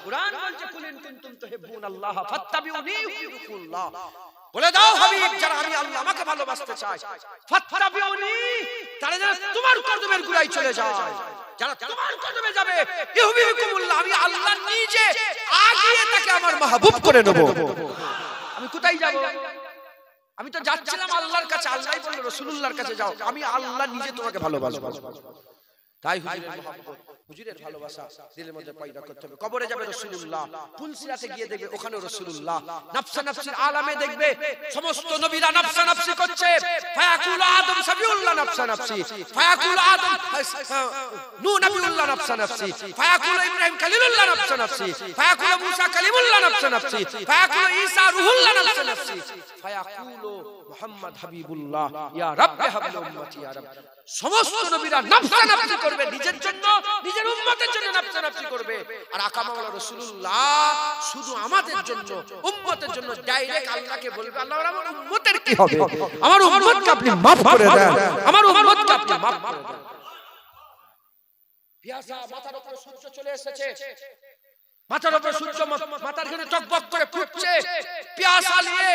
S2: কুরআন বলছে কুল ইন কুনতুম তুহিব্বুনাল্লাহ ফাত্তাবিউনি ইউহিব্বুকুল্লাহ। বলে দাও হাবিব যারা আমি আল্লাহ আমাকে ভালোবাসতে চায়, ফাত্তাবিউনি তারা যেন তোমার কদমের গোড়ায় চলে যায়। যারা তোমার কদমে যাবে ইউহিব্বুকুমুল্লাহ, আমি আল্লাহ নিজে আগিয়ে তাকে আমার মাহবুব করে নেব। আমি কোথায় যাব? আমি তো যাচ্ছিলাম আল্লাহর কাছে, আল্লাহই বলল রাসূলুল্লাহর কাছে যাও, আমি আল্লাহ নিজে তোমাকে ভালোবাসবো। তাই হুজুরের মহব্বত, হুজুরের ভালোবাসা দিলের মধ্যে পয়দা করতে হবে। কবরে যাবে রাসূলুল্লাহ, পুলসিরাতে গিয়ে দেখবে ওখানেও রাসূলুল্লাহ। নফসা নফসির আলামে দেখবে সমস্ত নবীরা নফসা নফসি করছে। ফায়াকুল আদম সাবিউল্লাহ নফসা নফসি, ফায়াকুল আদম নূহ নবিউল্লাহ নফসা নফসি, ফায়াকুল ইব্রাহিম খলিলুল্লাহ নফসা নফসি, ফায়াকুল মুসা কালিমুল্লাহ নফসা নফসি, ফায়াকুল ঈসা রূহুল্লাহ নফসা নফসি, ফায়াকুল মুহাম্মদ হাবিবুল্লাহ ইয়া রাব্বি হাবলি উম্মতি ইয়া রাব্বি। সমস্ত নবীরা নফসা নফসি করবে, নিজের জন্য নিজের উম্মতের জন্য নফসা নফসি করবে। আর আকা মাওলানা রাসূলুল্লাহ শুধু আমাদের জন্য উম্মতের জন্য ডাইরেক্ট আল্লাহকে বলবে, আল্লাহ আমার উম্মতের কি হবে? আমার উম্মতকে আপনি maaf করে দেন, আমার উম্মতকে আপনি maaf করে দেন। পিয়াসা মাথার উপরে সূর্য চলে এসেছে, মাথার উপরে সূর্য মাথার ঘানে টকবক করে ফুটছে, পিয়াসা নিয়ে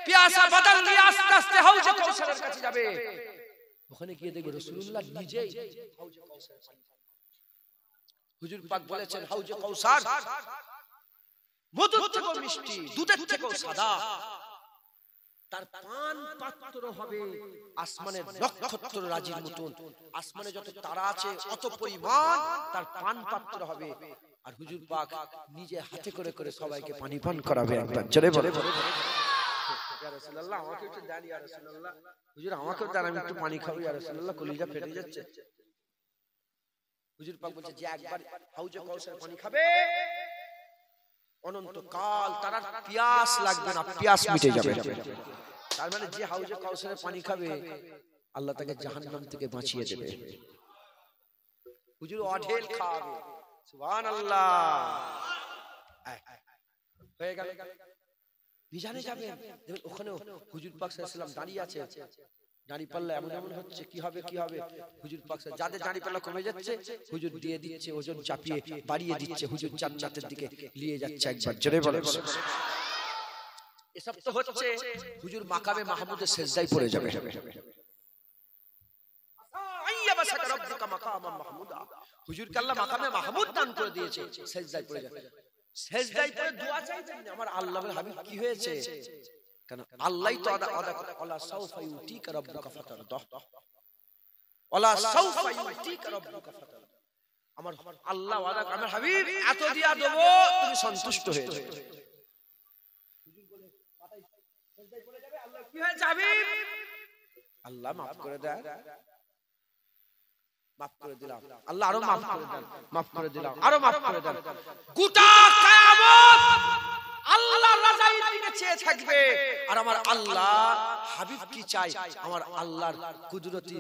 S2: পিয়াসা বদল নিয়ে আস্তে আস্তে হাউজে কাউসারের কাছে যাবে। ওখানে গিয়ে দেখবে রাসূলুল্লাহ নিজেই হাউজে কাউসার পানি। হুজুর পাক বলেছেন হাউজে কাউসার মধুর থেকেও মিষ্টি, দুধের থেকেও সাদা, তার পান পাত্র হবে আসমানের নক্ষত্র রাজির মতন। আসমানে যত তারা আছে অত পরিমাণ তার পান পাত্র হবে। আর হুজুর পাক নিজে হাতে করে করে সবাইকে পানি পান করাবে। একবার জোরে বলে ইয়া রাসূলুল্লাহ আমাকে একটু দেন, ইয়া রাসূলুল্লাহ হুজুর আমাকেও দেন, আমি একটু পানি খাবো ইয়া রাসূলুল্লাহ, কলিজা ফেটে যাচ্ছে। হুজুর পাক বলছে যে একবার হাউজে কাউসার পানি খাবে অনন্ত কাল তার আর পিয়াস লাগবে না, পিয়াস মিটে যাবে। তার মানে যে হাউজে কাউসারের পানি খাবে আল্লাহ তাকে জাহান্নাম থেকে বাঁচিয়ে দেবে। হুজুর অঢেল খাবে, সুবহানাল্লাহ। হয়ে গেল, মিজানে যাবেন দেখবেন ওখানেও হুজুর পাক সাল্লাল্লাহু আলাইহি ওয়াসাল্লাম দাঁড়িয়ে আছে। দাড়ি পাল্লা এমন এমন হচ্ছে, কি হবে কি হবে। হুজুর পাক যাদের দাড়ি পাল্লা কমে যাচ্ছে হুজুর দিয়ে দিচ্ছে, ওজন চাপিয়ে বাড়িয়ে দিচ্ছে, হুজুর জান্নাতের দিকে নিয়ে যাচ্ছে। একবার জোরে বলেন। এসব তো হচ্ছে, হুজুর মাকামে মাহমুদের সেজদায় পড়ে যাবে। হুজুরকে আল্লাহ মাকামে মাহমুদ দান করে দিয়েছে, সেজদায় পড়ে যাবে। সেজদায় পড়ে দোয়া চাইছেন, আমার আল্লাহর হাবিব কি হয়েছে, কারণ আল্লাহই তো আদা করে, ওয়ালা সাউফা ইউতিকা রাব্বুকা ফাতারদা, ওয়ালা সাউফা ইউতিকা রাব্বুকা ফাতারদা। আমার আল্লাহ ওয়াদা, আমার হাবিব এত দিয়া দেব তুমি সন্তুষ্ট হয়ে যাবে। সেজদায় পড়ে যাবে, আল্লাহ কি হয়ে যাবে, আল্লাহ maaf করে দেন, maaf করে দিলাম, আল্লাহ আরো maaf করে দেন, maaf করে দিলাম, আরো maaf করে দেন। গোটা কিয়ামত আল্লাহর রাজার দিকে চেয়ে থাকবে। আর আমার আল্লাহ হাবিব কি চাই, আমার আল্লাহর কুদরতি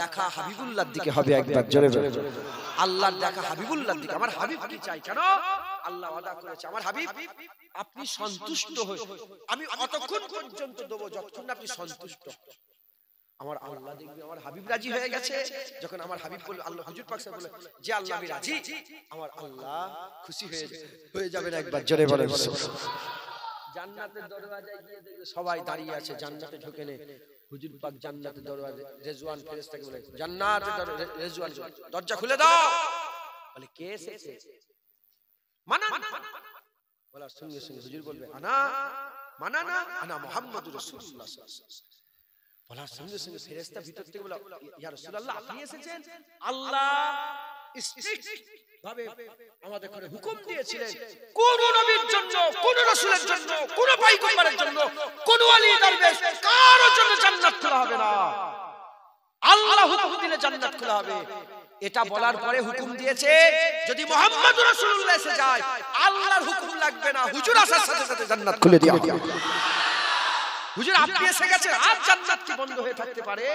S2: দেখা হাবিবুল্লাহর দিকে হবে। একবার জোরে জোরে আল্লাহর দেখা হাবিবুল্লাহর দিকে। আমার হাবিব কি চাই, কেন আল্লাহ ওয়াদা করেছে, আমার হাবিব আপনি সন্তুষ্ট হয়ে আমি অতক্ষণ পর্যন্ত দেব যতক্ষণ আপনি সন্তুষ্ট। আমার আল্লাহ দেখবে আমার হাবিব রাজি হয়ে গেছে, যখন আমার হাবিব বলল, আল্লাহ হুজুর পাক সাহেব বলে যে আল্লাহ আমি রাজি, আমার আল্লাহ খুশি হয়ে যাবেন। একবার জোরে বলেন। জান্নাতের দরওয়াজায় গিয়ে দেখবে সবাই দাঁড়িয়ে আছে, জান্নাতে ঢোকে নে। হুজুর পাক জান্নাতের দরওয়াজায় রেজওয়ান ফেরেশতাকে বলে, জান্নাতের রেজওয়ান দরজা খুলে দাও। বলে কে এসেছে, মানা বলার সঙ্গে সঙ্গে হুজুর বলবে, আনা মানা না আনা মুহাম্মাদুর রাসূলুল্লাহ সাল্লাল্লাহু আলাইহি ওয়াসাল্লাম। বলার সঙ্গে সঙ্গে ফেরেশতা ভিতর থেকে বলে, ইয়া রাসূলুল্লাহ আপনি এসেছেন। আল্লাহ স্ট্রিক্ট ভাবে আমাদের করে হুকুম দিয়েছিলেন, কোন নবীর জন্য, কোন রাসূলের জন্য, কোন পয়গম্বরের জন্য, কোন ওলি দরবেশ কারোর জন্য জান্নাত খোলা হবে না। আল্লাহ হুকুম দিলে জান্নাত খোলা হবে। এটা বলার পরে হুকুম দিয়েছে, যদি মুহাম্মদুর রাসূলুল্লাহ এসে যায় আল্লাহর হুকুম লাগবে না, হুজুর আসার সাথে সাথে জান্নাত খুলে দেওয়া হবে। হুজুর আপনি এসে গেছেন, আর জান্নাত কি বন্ধ হয়ে থাকতে পারে?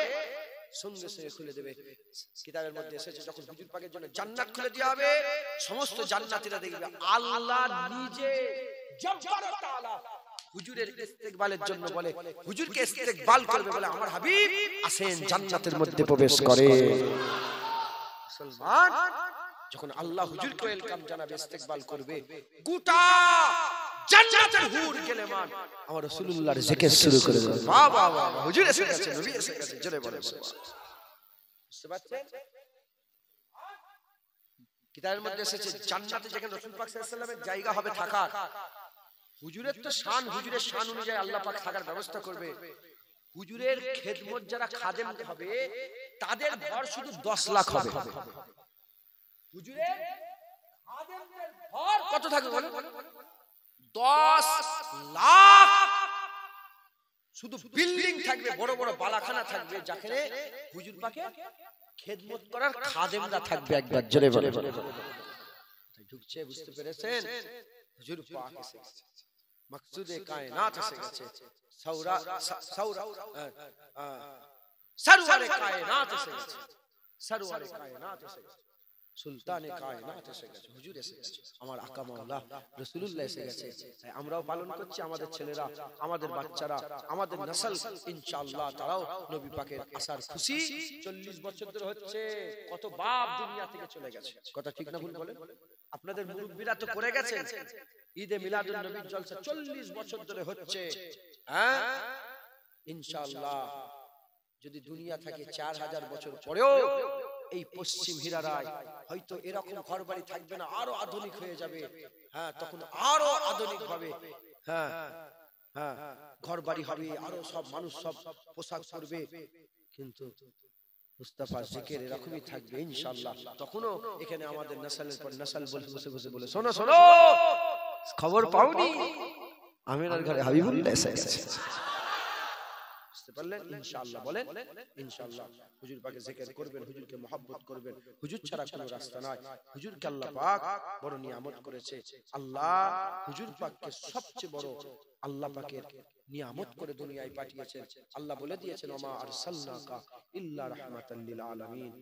S2: সঙ্গে সঙ্গে খুলে দেবে। কিতাবের মধ্যে এসেছে, যখন হুজুর পাকের জন্য জান্নাত খুলে দেওয়া হবে, সমস্ত জান্নাতীরা দেখবে আল্লাহ নিজে জব্বার তাআলা হুজুরের ইস্তেকবালের জন্য বলে, হুজুরকে ইস্তেকবাল করবে, বলে আমার হাবিব আসেন জান্নাতের মধ্যে প্রবেশ করে। মুসলমান যখন আল্লাহ হুজুরকে ওয়েলকাম জানাবে, ইস্তেকবাল করবে, গোটা জান্নাতের হুর গেলেমান আমার রাসূলুল্লাহর জিকির শুরু করে দেবে। বাহ বাহ বাহ, হুজুর এসে গেছে, নবী এসে গেছে, জোরে বলেন সুবহানাল্লাহ। বুঝতে পারছেন? কিতাবের মধ্যে এসেছে, জান্নাতে যেখানে রাসূল পাক সাল্লাল্লাহু আলাইহি ওয়াসাল্লামের জায়গা হবে থাকার, হুজুরের তো শান, হুজুরের শান অনুযায়ী আল্লাহ পাক থাকার ব্যবস্থা করবে। হুজুরের খেদমত যারা খাদেম হবে তাদের ভর শুধু 10 লাখ হবে। হুজুরের খাদেমদের ভর কত থাকবে বলেন? 10 লাখ। শুধু বিল্ডিং থাকবে, বড় বড় বালাখানা থাকবে, যেখানে হুজুর পাকে খেদমত করার খাদেমরা থাকবে। একবার জোরে বলে ঢুকছে, বুঝতে পেরেছেন? হুজুর পাক এসে গেছে, মাকসুদে কায়নাত এসে গেছে, সরওয়ারে কায়নাত এসে গেছে, সরওয়ারে কায়নাত এসে গেছে, সুলতানে কায়নাত এসে গেছে, হুজুর এসে গেছে, আমার আকা মাওলা রাসূলুল্লাহ এসে গেছে। তাই আমরাও পালন করছি, আমাদের ছেলেরা, আমাদের বাচ্চারা, আমাদের নসল ইনশাআল্লাহ তারাও নবী পাকের আসার খুশি। 40 বছর ধরে হচ্ছে, কত বাপ দুনিয়া থেকে চলে গেছে। কথা ঠিক না ভুল বলেন? আপনাদের মুরব্বিরা তো করে গেছেন, ঈদে মিলাদুন নবীর জলসা 40 বছর ধরে হচ্ছে। হ্যাঁ ইনশাআল্লাহ যদি দুনিয়া থাকে 4000 বছর পরেও এই পশ্চিম হীরারায় হয়তো এরকম ঘরবাড়ি থাকবে না, আরো আধুনিক হয়ে যাবে। হ্যাঁ তখন আরো আধুনিক হবে, হ্যাঁ হ্যাঁ ঘরবাড়ি হবে, আরো সব মানুষ সব পোশাক পরবে, কিন্তু মুস্তাফা জিকির এরকমই থাকবে ইনশাআল্লাহ। তখনও এখানে আমাদের নসলের পর নসল বসে বসে বলে, শোনো শোনো খবর পাওনি আমিনার ঘরে হাবিবুল্লাহ এসে গেছে। বুঝতে পারলেন? ইনশাআল্লাহ বলেন ইনশাআল্লাহ হুজুর পাকে জিকির করবেন, হুজুরকে মহব্বত করবেন। হুজুর ছাড়া কোনো রাস্তা নাই। হুজুরকে আল্লাহ পাক বড় নিয়ামত করেছে। আল্লাহ হুজুর পাককে সবচেয়ে বড় আল্লাহ পাকের নিয়ামত করে দুনিয়ায় পাঠিয়েছেন। আল্লাহ বলে দিয়েছেন, ওমা আরসালনাকা ইল্লা রাহমাতাল লিল আলামিন।